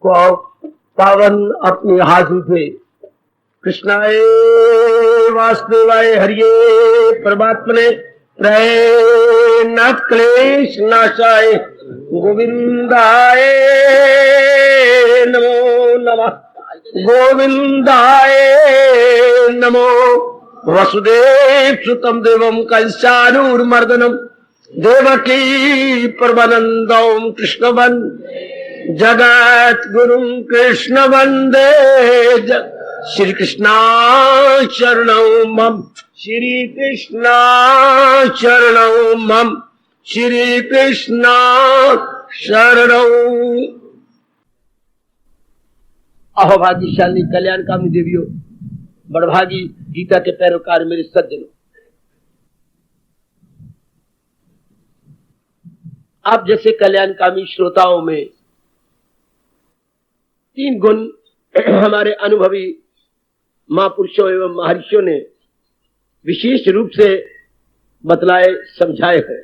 को पावन अपने हाथ उठे। कृष्णाय वासुदेवाय हरिये परमात्मने प्रेम क्लेश नाशाय गोविंदाय नमो नमः। गोविंदाय नमो। वसुदेव सुतम देवम कंसानुर्मर्दनम देवकी परमानंदम कृष्ण वंदे जगत गुरु कृष्ण वंदे श्री कृष्णा शरणौ मम। श्री कृष्णा शरणौ मम। श्री कृष्णा शरणौ। अहोभाग्यशाली कल्याणकामी देवियों, बड़भागी गीता के पैरोकार मेरे सज्जनों, आप जैसे कल्याणकामी श्रोताओं में 3 गुण हमारे अनुभवी महापुरुषों एवं महर्षियों ने विशेष रूप से बतलाए समझाए हैं।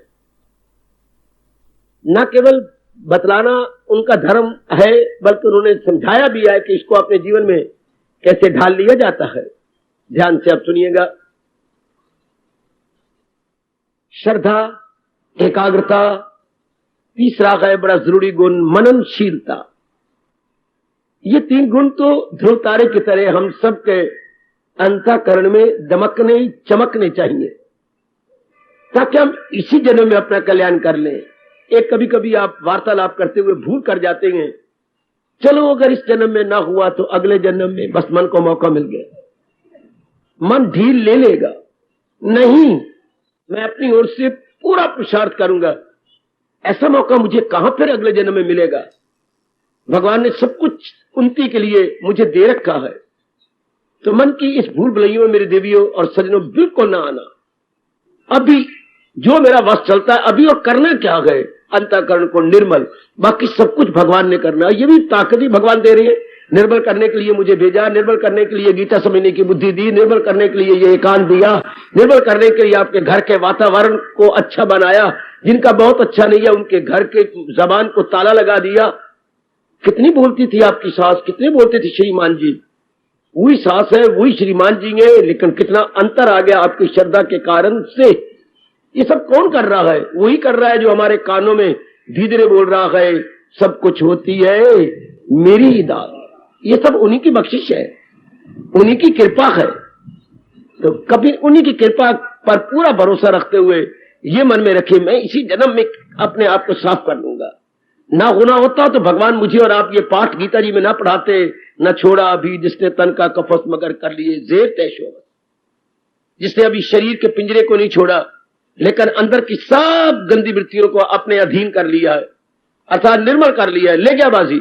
न केवल बतलाना उनका धर्म है, बल्कि उन्होंने समझाया भी है कि इसको अपने जीवन में कैसे ढाल लिया जाता है। ध्यान से अब सुनिएगा। श्रद्धा, एकाग्रता, तीसरा है बड़ा जरूरी गुण मननशीलता। ये 3 गुण तो ध्रुव तारे की तरह हम सबके अंतःकरण में दमकने चमकने चाहिए, ताकि हम इसी जन्म में अपना कल्याण कर लें। एक कभी कभी आप वार्तालाप करते हुए भूल कर जाते हैं, चलो अगर इस जन्म में ना हुआ तो अगले जन्म में, बस मन को मौका मिल गया। मन ढील ले लेगा, नहीं मैं अपनी ओर से पूरा पुरुषार्थ करूंगा, ऐसा मौका मुझे कहां फिर अगले जन्म में मिलेगा। भगवान ने सब कुछ उन्नति के लिए मुझे दे रखा है। तो मन की इस भूल भुलैयों में मेरे देवियों और सज्जनों बिल्कुल ना आना। अभी जो मेरा वश चलता है अभी, और करना क्या है, अंतःकरण को निर्मल, बाकी सब कुछ भगवान ने करना। ये भी ताकत ही भगवान दे रही है। निर्मल करने के लिए मुझे भेजा, निर्मल करने के लिए गीता समझने की बुद्धि दी, निर्मल करने के लिए ये एकांत दिया, निर्मल करने के लिए आपके घर के वातावरण को अच्छा बनाया। जिनका बहुत अच्छा नहीं है उनके घर के जबान को ताला लगा दिया। कितनी बोलती थी आपकी सास, कितनी बोलती थी श्रीमान जी, वही सास है वही श्रीमान जी है, लेकिन कितना अंतर आ गया आपकी श्रद्धा के कारण से। ये सब कौन कर रहा है? वही कर रहा है जो हमारे कानों में धीरे बोल रहा है, सब कुछ होती है मेरी ही दाद। ये सब उन्हीं की बख्शिश है, उन्हीं की कृपा है। तो कभी उन्हीं की कृपा पर पूरा भरोसा रखते हुए ये मन में रखे, मैं इसी जन्म में अपने आप को साफ कर लूंगा। ना गुना होता तो भगवान मुझे और आप ये पाठ गीता जी में ना पढ़ाते, न छोड़ा अभी जिसने तन का कफस मगर कर लिए जेर तैशो। जिसने अभी शरीर के पिंजरे को नहीं छोड़ा, लेकिन अंदर की सब गंदी वृत्तियों को अपने अधीन कर लिया है, अर्थात निर्मल कर लिया है, ले गया बाजी।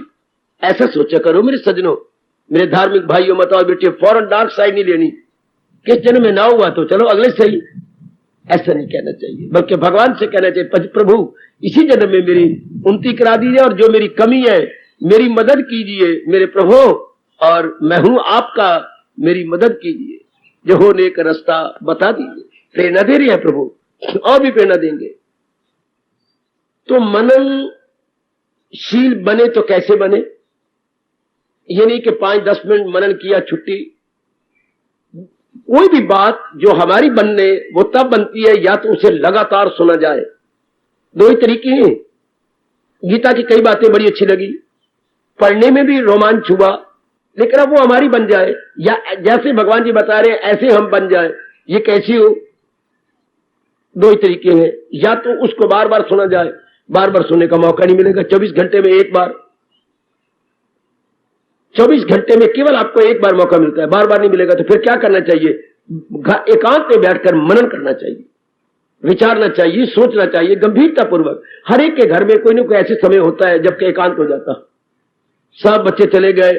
ऐसा सोचा करो मेरे सज्जनों, मेरे धार्मिक भाइयों, माताओं, बेटे, फौरन डार्क साइड नहीं लेनी। किस जन्म में ना हुआ तो चलो अगले सही, ऐसा नहीं कहना चाहिए, बल्कि भगवान से कहना चाहिए, प्रभु इसी जन्म में मेरी उन्नति करा दीजिए और जो मेरी कमी है मेरी मदद कीजिए मेरे प्रभु, और मैं हूं आपका, मेरी मदद कीजिए, जो होने का रास्ता बता दीजिए। प्रेरणा दे रही है प्रभु, और भी प्रेरणा देंगे। तो मननशील बने तो कैसे बने? ये नहीं कि 5-10 मिनट मनन किया छुट्टी। कोई भी बात जो हमारी बनने वो तब बनती है या तो उसे लगातार सुना जाए। 2 ही तरीके हैं। गीता की कई बातें बड़ी अच्छी लगी, पढ़ने में भी रोमांच हुआ, लेकिन अब वो हमारी बन जाए, या जैसे भगवान जी बता रहे हैं ऐसे हम बन जाए, ये कैसी हो? 2 ही तरीके हैं, या तो उसको बार बार सुना जाए, बार बार सुनने का मौका नहीं मिलेगा, 24 घंटे में एक बार, 24 घंटे में केवल आपको एक बार मौका मिलता है, बार बार नहीं मिलेगा। तो फिर क्या करना चाहिए? एकांत में बैठकर मनन करना चाहिए, विचारना चाहिए, सोचना चाहिए गंभीरता पूर्वक। हर एक के घर में कोई ना कोई ऐसे समय होता है जबकि एकांत हो जाता। सब बच्चे चले गए,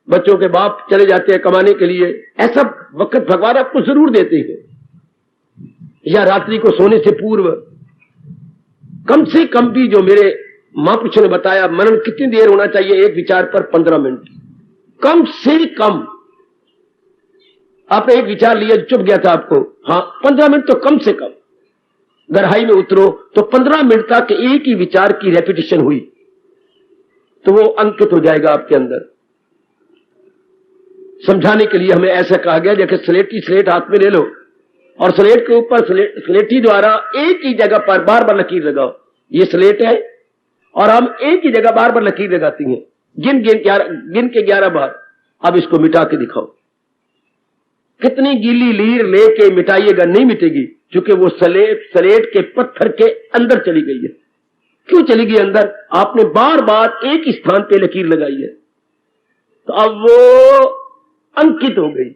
बच्चों के बाप चले जाते हैं कमाने के लिए, ऐसा वक्त भगवान आपको जरूर देते हैं। या रात्रि को सोने से पूर्व कम से कम भी, जो मेरे महापुरुषों ने बताया, मनन कितनी देर होना चाहिए एक विचार पर? 15 मिनट कम से कम। आपने एक विचार लिया, चुप गया था आपको, हाँ 15 मिनट तो कम से कम। गहराई में उतरो तो 15 मिनट तक एक ही विचार की रेपिटेशन हुई, तो वो अंकित हो जाएगा आपके अंदर। समझाने के लिए हमें ऐसा कहा गया, जैसे स्लेट हाथ में ले लो और स्लेट के ऊपर स्लेटी द्वारा एक ही जगह पर बार बार लकीर लगाओ। ये स्लेट है और हम एक ही जगह बार बार लकीर लगाती हैं, गिन के 11 बार। अब इसको मिटा के दिखाओ। कितनी गीली लीर लेके मिटाइएगा, नहीं मिटेगी, क्योंकि वो स्लेट के पत्थर के अंदर चली गई है। क्यों चली गई अंदर? आपने बार बार एक ही स्थान पे लकीर लगाई है, तो अब वो अंकित हो गई।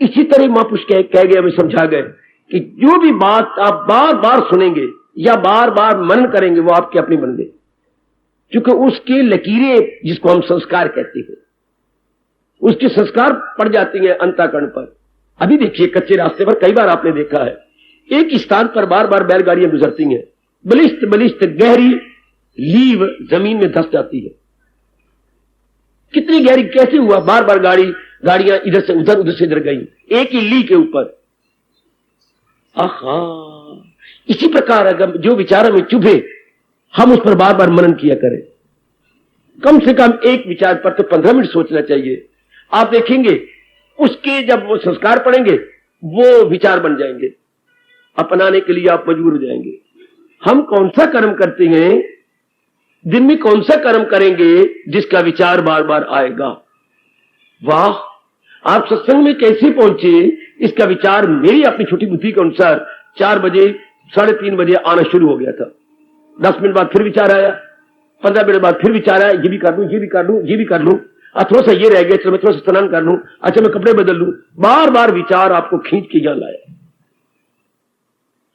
इसी तरह महापुरुष कह गए, हमें समझा गए कि जो भी बात आप बार बार सुनेंगे या बार बार मनन करेंगे, वो आपके अपनी बन गई, क्योंकि उसकी लकीरें, जिसको हम संस्कार कहते हैं, उसके संस्कार पड़ जाती हैं अंतःकरण पर। अभी देखिए, कच्चे रास्ते पर कई बार आपने देखा है, एक ही स्थान पर बार बार बैलगाड़ियां गुजरती हैं, बलिष्ठ बलिष्ठ गहरी लीव जमीन में धंस जाती है। कितनी गहरी, कैसे हुआ? बार बार गाड़ियां इधर से उधर से इधर गई, एक ही ली के ऊपर। आहा, इसी प्रकार अगर जो विचार में चुभे, हम उस पर बार बार मनन किया करें। कम से कम एक विचार पर तो 15 मिनट सोचना चाहिए। आप देखेंगे उसके जब वो संस्कार पड़ेंगे, वो विचार बन जाएंगे, अपनाने के लिए आप मजबूर हो जाएंगे। हम कौन सा कर्म करते हैं, दिन में कौन सा कर्म करेंगे जिसका विचार बार बार आएगा? वाह, आप सत्संग में कैसे पहुंचे, इसका विचार मेरी अपनी छोटी बुद्धि के अनुसार 4 बजे 3:30 बजे आना शुरू हो गया था। 10 मिनट बाद फिर विचार आया, 15 मिनट बाद फिर विचार आया, ये भी कर लूं, ये भी कर लूं, ये भी कर लूं, थोड़ा सा ये रह गया, चलो मैं थोड़ा सा स्नान कर लूं, अच्छा मैं कपड़े बदल लूं। बार बार विचार आपको खींच के यहां लाया।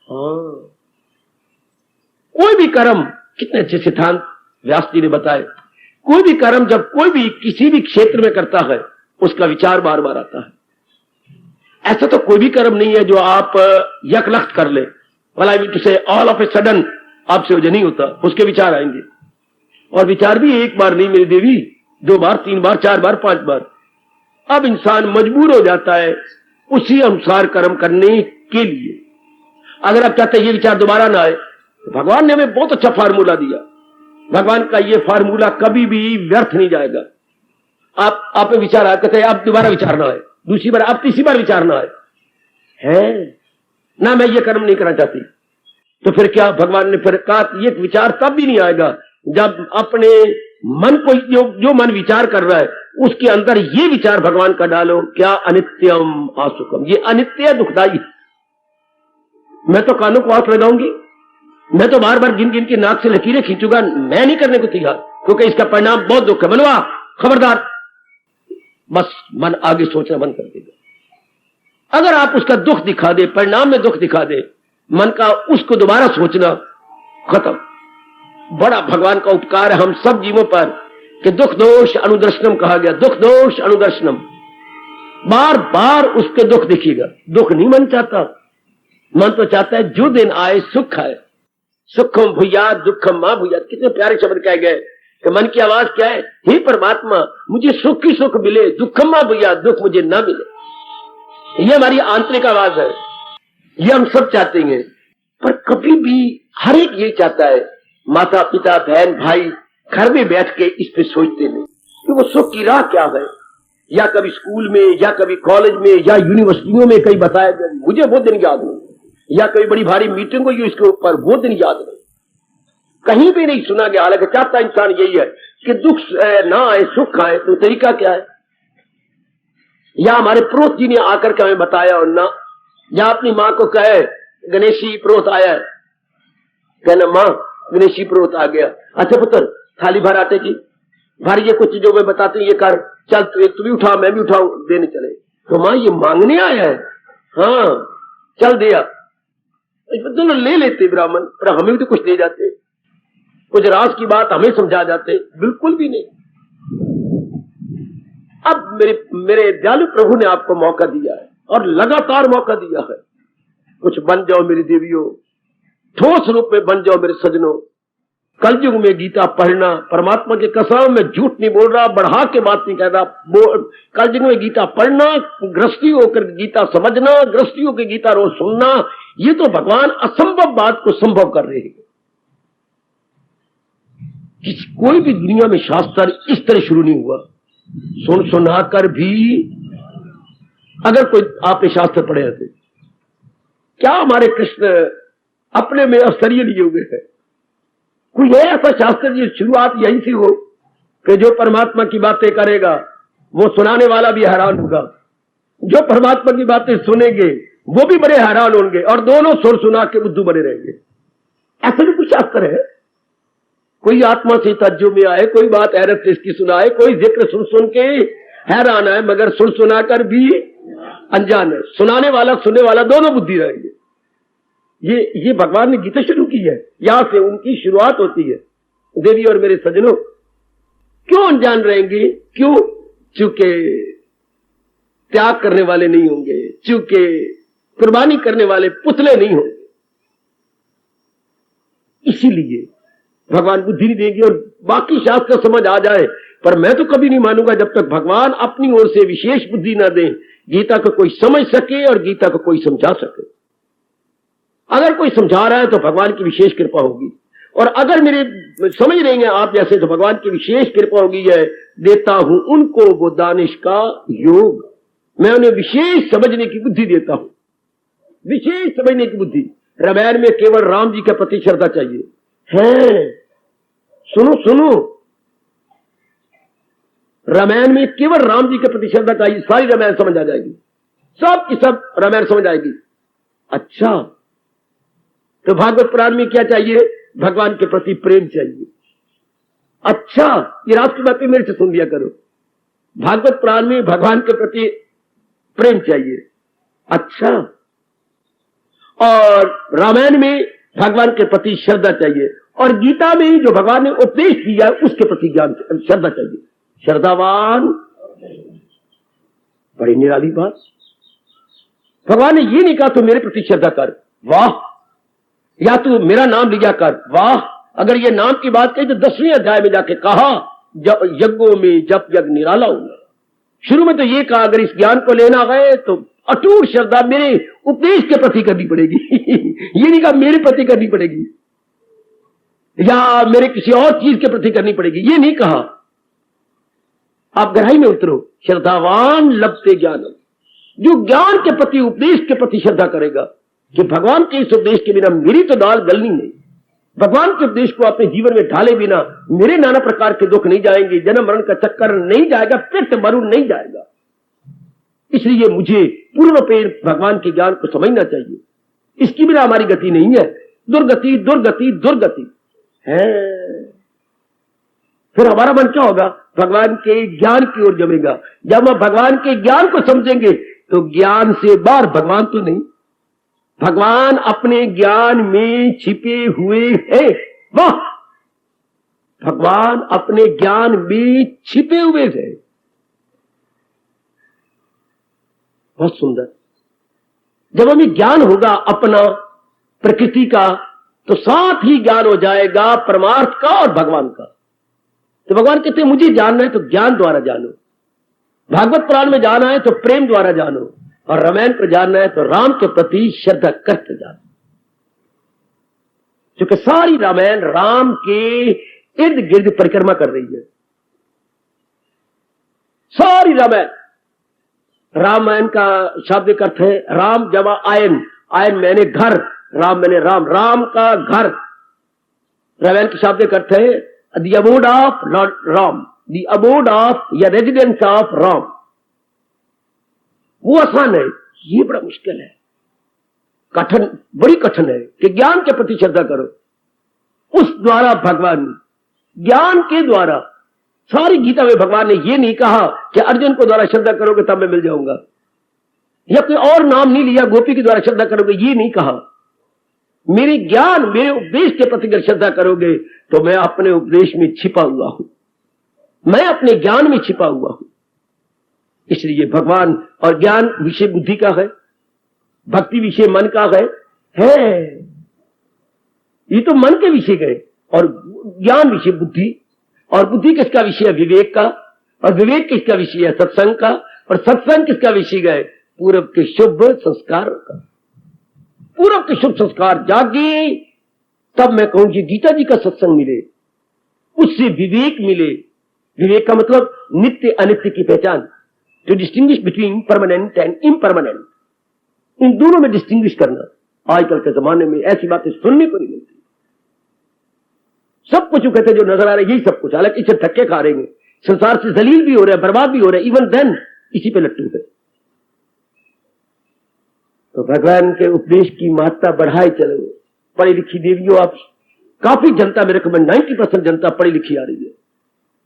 हाँ, कोई भी कर्म, कितने अच्छे सिद्धांत व्यास जी ने बताए, कोई भी कर्म जब कोई भी किसी भी क्षेत्र में करता है, उसका विचार बार बार आता है। ऐसा तो कोई भी कर्म नहीं है जो आप यकलख्त कर ले, भला से ऑल ऑफ ए सडन आपसे वजह नहीं होता, उसके विचार आएंगे। और विचार भी एक बार नहीं मेरी देवी, 2 बार, 3 बार, 4 बार, 5 बार। अब इंसान मजबूर हो जाता है उसी अनुसार कर्म करने के लिए। अगर आप चाहते हैं ये विचार दोबारा ना आए, तो भगवान ने हमें बहुत अच्छा फार्मूला दिया। भगवान का ये फार्मूला कभी भी व्यर्थ नहीं जाएगा। आप विचार आए, कहते हैं अब दोबारा विचार ना आए, दूसरी बार, अब तीसरी बार विचार ना आए, है ना, मैं ये कर्म नहीं करना चाहती, तो फिर क्या? भगवान ने फिर कहा ये विचार तब भी नहीं आएगा जब अपने मन को, जो मन विचार कर रहा है, उसके अंदर ये विचार भगवान का डालो, क्या? अनित्यम आसुकम, ये अनित्य दुखदाई। मैं तो कानों को हाथ लगाऊंगी, मैं तो बार बार गिन गिन के नाक से लकीरें खींचूंगा, मैं नहीं करने को तैयार, क्योंकि इसका परिणाम बहुत दुख है। मनवा, खबरदार। बस मन आगे सोचना बंद कर देगा। अगर आप उसका दुख दिखा दे, परिणाम में दुख दिखा दे मन का, उसको दोबारा सोचना खत्म। बड़ा भगवान का उपकार है हम सब जीवों पर कि दुख दोष अनुदर्शनम कहा गया, दुख दोष अनुदर्शनम। बार बार उसके दुख दिखेगा। दुख नहीं मन चाहता, मन तो चाहता है जो दिन आए सुख आए। सुखम भूयात दुखम मां भूयात, कितने प्यारे शब्द कहे गए कि मन की आवाज क्या है? हे परमात्मा, मुझे सुख ही सुख मिले, दुखम मां भूयात, दुख मुझे ना मिले। ये हमारी आंतरिक आवाज है, ये हम सब चाहते हैं। पर कभी भी हर एक ये चाहता है, माता पिता बहन भाई घर में बैठ के इस पे सोचते नहीं कि वो सुख की राह क्या है। या कभी स्कूल में, या कभी कॉलेज में, या यूनिवर्सिटियों में कहीं बताया गया, मुझे वो दिन याद नहीं, या कभी बड़ी भारी मीटिंग हुई इसके ऊपर, वो दिन याद नहीं, कहीं भी नहीं सुना गया। हालांकि चाहता इंसान यही है कि दुख ना आए सुख आए, तो तरीका क्या है? या हमारे प्रोत जी ने आकर के हमें बताया, और ना या अपनी माँ को कहे गणेशी प्रोत आया है, कहना माँ गणेशी प्रोत आ गया, अच्छा पुत्र थाली भर आटे की, भारी ये कुछ जो मैं बताती हूँ ये कर, चल तू भी उठा मैं भी उठाऊ, देने चले। तो माँ ये मांगने आया है, हाँ चल दिया, दोनों ले लेते ब्राह्मण, पर हमें भी तो कुछ दे जाते, कुछ राज की बात हमें समझा जाते, बिल्कुल भी नहीं। अब मेरे दयालु प्रभु ने आपको मौका दिया है और लगातार मौका दिया है, कुछ बन जाओ मेरी देवियों, ठोस रूप में बन जाओ मेरे सजनों। कलयुग में गीता पढ़ना, परमात्मा के कसम में झूठ नहीं बोल रहा, बढ़ा के बात नहीं कह रहा, कलयुग में गीता पढ़ना, गृहस्थी होकर गीता समझना, गृहस्थियों की गीता रोज सुनना, ये तो भगवान असंभव बात को संभव कर रहे हैं। कोई भी दुनिया में शास्त्र इस तरह शुरू नहीं हुआ। सुन सुनाकर भी, अगर कोई आपने शास्त्र पढ़े होते, क्या हमारे कृष्ण अपने में अवसर्य लिए हुए है? कोई है ऐसा शास्त्र जिस शुरुआत यहीं से हो कि जो परमात्मा की बातें करेगा वो सुनाने वाला भी हैरान होगा, जो परमात्मा की बातें सुनेंगे वो भी बड़े हैरान होंगे, और दोनों सुर सुना के बुद्धू बने रहेंगे। ऐसा भी कुछ शास्त्र है? कोई आत्मा से तज्जुब में आए, कोई बात हैरत से इसकी सुनाए, कोई जिक्र सुन सुन के हैरान है, मगर सुन सुनाकर भी अनजान है। सुनाने वाला सुनने वाला दोनों बुद्धि रहेंगे। ये भगवान ने गीता शुरू की है, यहां से उनकी शुरुआत होती है। देवी और मेरे सज्जनों, क्यों अनजान रहेंगे? क्यों? चूंकि त्याग करने वाले नहीं होंगे, चूंकि कुर्बानी करने वाले पुतले नहीं होंगे, इसीलिए भगवान बुद्धि नहीं देंगे। और बाकी शास्त्र समझ आ जाए, पर मैं तो कभी नहीं मानूंगा जब तक भगवान अपनी ओर से विशेष बुद्धि ना दें, गीता को कोई समझ सके और गीता को कोई समझा सके। अगर कोई समझा रहा है तो भगवान की विशेष कृपा होगी, और अगर मेरे समझ रहे हैं आप जैसे, तो भगवान की विशेष कृपा होगी। है देता हूं उनको वो दानिश का योग, मैं उन्हें विशेष समझने की बुद्धि देता हूं, विशेष समझने की बुद्धि। रामायण में केवल राम जी के प्रति श्रद्धा चाहिए है। सुनो सुनो, रामायण में केवल राम जी के प्रति श्रद्धा चाहिए, सारी रामायण समझ आ जाएगी, सब की सब रामायण समझ आएगी। अच्छा, तो भागवत पुराण में क्या चाहिए? भगवान के प्रति प्रेम चाहिए। अच्छा, ये राष्ट्र बातें मेरे से सुन लिया करो। भागवत पुराण में भगवान के प्रति प्रेम चाहिए। अच्छा, और रामायण में भगवान के प्रति श्रद्धा चाहिए, और गीता में जो भगवान ने उपदेश किया है उसके प्रति ज्ञान श्रद्धा चाहिए। श्रद्धावान, बड़ी निराली बात। भगवान ने ये नहीं कहा तू मेरे प्रति श्रद्धा कर, वाह, या तू मेरा नाम लिया कर, वाह। अगर ये नाम की बात कही तो 10वें अध्याय में जाके कहा, यज्ञों में जप यज्ञ निराला होगा। शुरू में तो ये कहा अगर इस ज्ञान को लेना गए तो अटूट श्रद्धा मेरे उपदेश के प्रति करनी पड़ेगी। ये नहीं कहा मेरे प्रति करनी पड़ेगी या मेरे किसी और चीज के प्रति करनी पड़ेगी, ये नहीं कहा। आप गहराई में उतरो। श्रद्धावान लभते ज्ञानम, जो ज्ञान के प्रति उपदेश के प्रति श्रद्धा करेगा कि भगवान के इस उपदेश के बिना मेरी तो दाल गलनी नहीं, भगवान के उपदेश को अपने जीवन में ढाले बिना मेरे नाना प्रकार के दुख नहीं जाएंगे, जन्म मरण का चक्कर नहीं जाएगा, पेट मरुन नहीं जाएगा। इसलिए मुझे पूर्णपेण भगवान के ज्ञान को समझना चाहिए, इसकी बिना हमारी गति नहीं है। दुर्गति दुर्गति दुर्गति है। फिर हमारा मन क्या होगा? भगवान के ज्ञान की ओर जमेगा। जब हम भगवान के ज्ञान को समझेंगे तो ज्ञान से बाहर भगवान तो नहीं, भगवान अपने ज्ञान में छिपे हुए हैं। वाह, भगवान अपने ज्ञान में छिपे हुए हैं। बहुत सुंदर। जब हमें ज्ञान होगा अपना प्रकृति का, तो साथ ही ज्ञान हो जाएगा परमार्थ का और भगवान का। तो भगवान कहते हैं मुझे जानना है तो ज्ञान द्वारा जानो, भागवत पुराण में जाना है तो प्रेम द्वारा जानो, और रामायण पर जानना है तो राम के प्रति श्रद्धा करके जानो। क्योंकि सारी रामायण राम के इर्द गिर्द परिक्रमा कर रही है। सारी रामायण का शाब्दिक अर्थ है राम जमा आयन, आयन मैंने घर, राम मैंने राम, राम का घर। रामायण का शाब्दिक अर्थ है the abode of Lord Ram, the abode of या रेजिडेंस ऑफ राम। वो आसान है, ये बड़ा मुश्किल है, कठिन, बड़ी कठिन है कि ज्ञान के प्रति श्रद्धा करो। उस द्वारा भगवान ज्ञान के द्वारा, सारी गीता में भगवान ने यह नहीं कहा कि अर्जुन को द्वारा श्रद्धा करोगे तब मैं मिल जाऊंगा, या कोई और नाम नहीं लिया गोपी के द्वारा श्रद्धा करोगे, ये नहीं कहा। मेरे ज्ञान, मेरे उपदेश के प्रति अगर श्रद्धा करोगे तो मैं अपने उपदेश में छिपा हुआ हूं, मैं अपने ज्ञान में छिपा हुआ हूं। इसलिए भगवान और ज्ञान विषय बुद्धि का है, भक्ति विषय मन का है। ये तो मन के विषय गए, और ज्ञान विषय बुद्धि, और बुद्धि किसका विषय है? विवेक का, और विवेक किसका विषय है? सत्संग का, और सत्संग किसका विषय गए? पूर्व के शुभ संस्कार का। पूर्व के शुभ संस्कार जागे तब मैं कहूं कि गीता जी का सत्संग मिले, उससे विवेक मिले। विवेक का मतलब नित्य अनित्य की पहचान, to distinguish between permanent and impermanent, इन दोनों में डिस्टिंग्विश करना। आजकल के जमाने में ऐसी बातें सुनने को नहीं मिलती। सब कुछ कहते जो नजर आ रहा है यही सब कुछ, हालांकि इसे धक्के खा रहे हैं, संसार से जलील भी हो रहा है, बर्बाद भी हो रहा है, इवन देन इसी पे लट्टू है। तो भगवान के उपदेश की महत्ता बढ़ाए चलो। पढ़ी लिखी देवियों, आप काफी जनता, मेरे को 90% जनता पढ़ी लिखी आ रही है,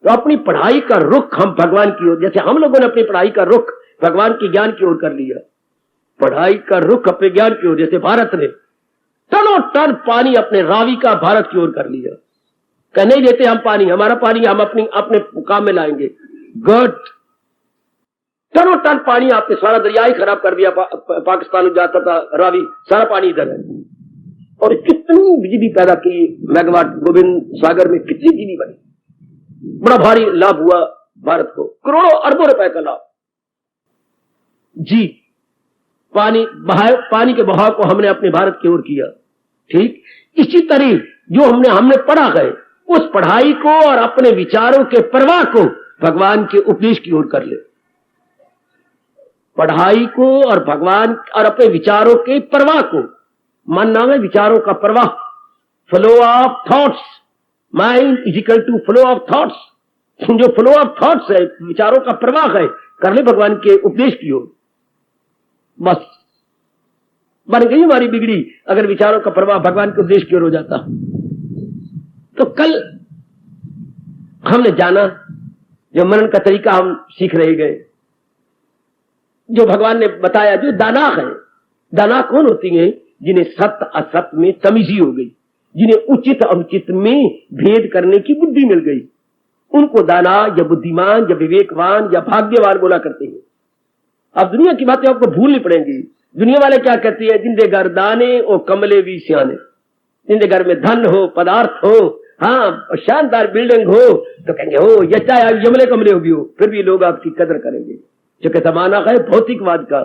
तो अपनी पढ़ाई का रुख हम भगवान की ओर, जैसे हम लोगों ने अपनी पढ़ाई का रुख भगवान के ज्ञान की ओर कर लिया, पढ़ाई का रुख अपने ज्ञान की ओर, जैसे भारत ने टनों टन पानी अपने रावी का भारत की ओर कर लिया। कह नहीं देते हम पानी, हमारा पानी हम अपने काम में लाएंगे। गुड, टनों टन पानी आपने सारा दरिया ही खराब कर दिया। पाकिस्तान में जाता था रावी, सारा पानी इधर है। और कितनी बिजली पैदा की, मेगावाट गोविंद सागर में कितनी बिजली बनी, बड़ा भारी लाभ हुआ भारत को, करोड़ों अरबों रुपए का लाभ। जी, पानी के बहाव को हमने अपने भारत की ओर किया। ठीक इसी तरह जो हमने पढ़ा है, उस पढ़ाई को और अपने विचारों के प्रवाह को भगवान के उपदेश की ओर कर ले। पढ़ाई को और भगवान और अपने विचारों के प्रवाह को, मानना है विचारों का प्रवाह, flow of thoughts, mind is equal to flow of thoughts. जो फ्लो ऑफ थॉट्स है, विचारों का प्रवाह है, कर ले भगवान के उपदेश की ओर, बस बन गई हमारी बिगड़ी। अगर विचारों का प्रवाह भगवान के उपदेश की ओर हो जाता। तो कल हमने जाना, जो मनन का तरीका हम सीख रहे गए, जो भगवान ने बताया, जो दाना है। दाना कौन होती है? जिन्हें सत्य असत्य में तमीजी हो गई, जिन्हें उचित अनुचित में भेद करने की बुद्धि मिल गई, उनको दाना या बुद्धिमान या विवेकवान या भाग्यवान बोला करते हैं। अब दुनिया की बातें आपको भूलनी पड़ेंगी। दुनिया वाले क्या कहती है? जिंदे घर दाने और कमले भी सियाने, जिंदे घर में धन हो, पदार्थ हो, हाँ शानदार बिल्डिंग हो, तो कहेंगे हो या चाहे यमले कमरे हो भी हो, फिर भी लोग आपकी कदर करेंगे। क्योंकि जमाना है भौतिकवाद का,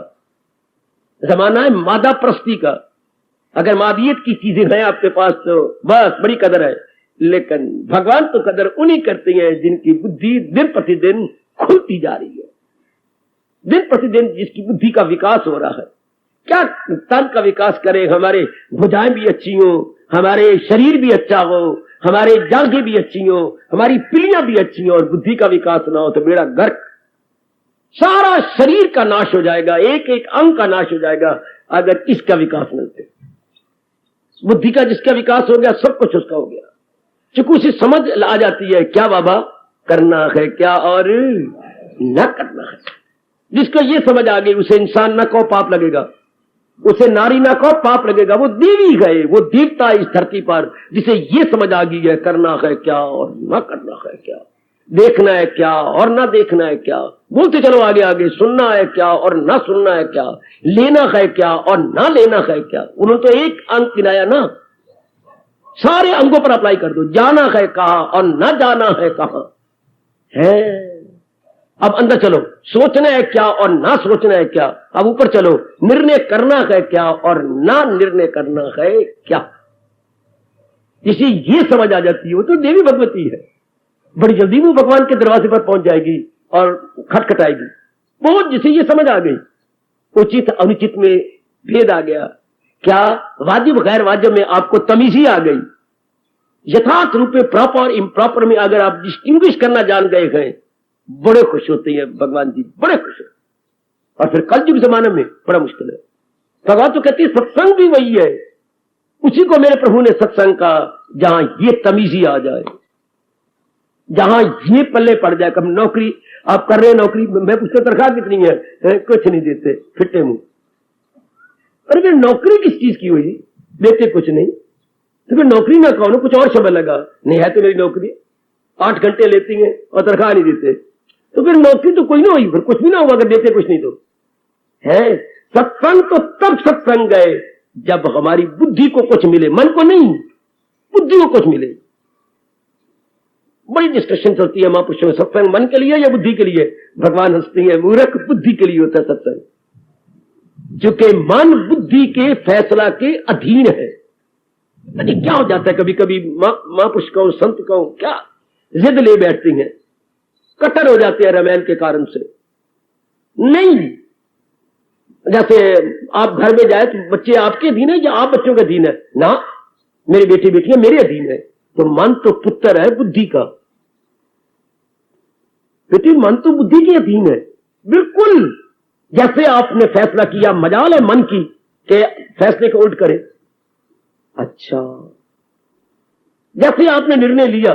जमाना है मादा प्रस्ती का। अगर मादियत की चीजें हैं आपके पास तो बस बड़ी कदर है। लेकिन भगवान तो कदर उन्हीं करते हैं जिनकी बुद्धि दिन प्रतिदिन खुलती जा रही है, दिन प्रतिदिन जिसकी बुद्धि का विकास हो रहा है। क्या तन का विकास करे, हमारे भुजाएं भी अच्छी हो, हमारे शरीर भी अच्छा हो, हमारे जांघें भी अच्छी हो, हमारी पिलियां भी अच्छी हो, और बुद्धि का विकास ना हो तो बेड़ा गर्क, सारा शरीर का नाश हो जाएगा, एक एक अंग का नाश हो जाएगा अगर इसका विकास मिलते। बुद्धि का जिसका विकास हो गया, सब कुछ उसका हो गया। चूंकि उसे समझ आ जाती है क्या बाबा करना है क्या और न करना है। जिसको ये समझ आ गई, उसे इंसान न कहो पाप लगेगा, उसे नारी ना कहो पाप लगेगा। वो देवी है, वो देवता इस धरती पर, जिसे ये समझ आ गई है करना है क्या और न करना है क्या, देखना है क्या और ना देखना है क्या, बोलते चलो आगे आगे, सुनना है क्या और ना सुनना है क्या, लेना है क्या और ना लेना है क्या। उन्होंने तो एक अंग गिनाया ना, सारे अंगों पर अप्लाई कर दो। जाना है कहां और ना जाना है कहां है। अब अंदर चलो, सोचना है क्या और ना सोचना है क्या। अब ऊपर चलो, निर्णय करना है क्या और ना निर्णय करना है क्या। जिसे ये समझ आ जाती है वो तो देवी भगवती है। बड़ी जल्दी वो भगवान के दरवाजे पर पहुंच जाएगी और खटखटाएगी। बहुत जिसे ये समझ आ गई, उचित अनुचित में भेद आ गया, क्या वाजिब गैर वाजिब में आपको तमीजी आ गई, यथार्थ रूप में प्रॉपर इम्प्रॉपर में अगर आप डिस्टिंग्विश करना जान गए हैं, बड़े खुश होते हैं भगवान जी, बड़े खुश होते। और फिर कल युग जमाने में बड़ा मुश्किल है। भगवान तो कहती है सत्संग भी वही है, उसी को मेरे प्रभु ने सत्संग का, जहां ये तमीजी आ जाए, जहां ये पल्ले पड़ जाए। कब नौकरी आप कर रहे हैं, नौकरी मैं पूछता तनख्वाह कितनी है, कुछ नहीं देते, फिट्टे मुंह। अरे फिर नौकरी किस चीज की हुई, देते कुछ नहीं, तो फिर नौकरी ना कहो ना, कुछ और शब्द लगा। नहीं है तो मेरी नौकरी 8 घंटे लेती है और तनख्वाह नहीं देते, तो फिर नौकरी तो कोई ना हुई, फिर कुछ भी ना हुआ अगर देते कुछ नहीं तो है। सत्संग तो तब सत्संग है जब हमारी बुद्धि को कुछ मिले, मन को नहीं, बुद्धि को कुछ मिले। बड़ी डिस्कशन चलती है महापुरुषों में, सत्संग मन के लिए या बुद्धि के लिए। भगवान हंसती है, मूर्ख बुद्धि के लिए होता है सत्संग, क्योंकि मन बुद्धि के फैसला के अधीन है। क्या हो जाता है कभी कभी महापुरुष कहूं, संत कहूं, क्या जिद ले बैठती हैं, कट्टर हो जाते हैं रामायण के कारण से। नहीं, जैसे आप घर में जाए तो बच्चे आपके अधीन है या आप बच्चों के अधीन है? ना, मेरी बेटी बेटियां मेरे अधीन है। तो मन तो पुत्र है बुद्धि का, बेटी मन तो बुद्धि के अधीन है। बिल्कुल जैसे आपने फैसला किया, मजाल है मन की कि फैसले को उल्ट करे। अच्छा, जैसे आपने निर्णय लिया,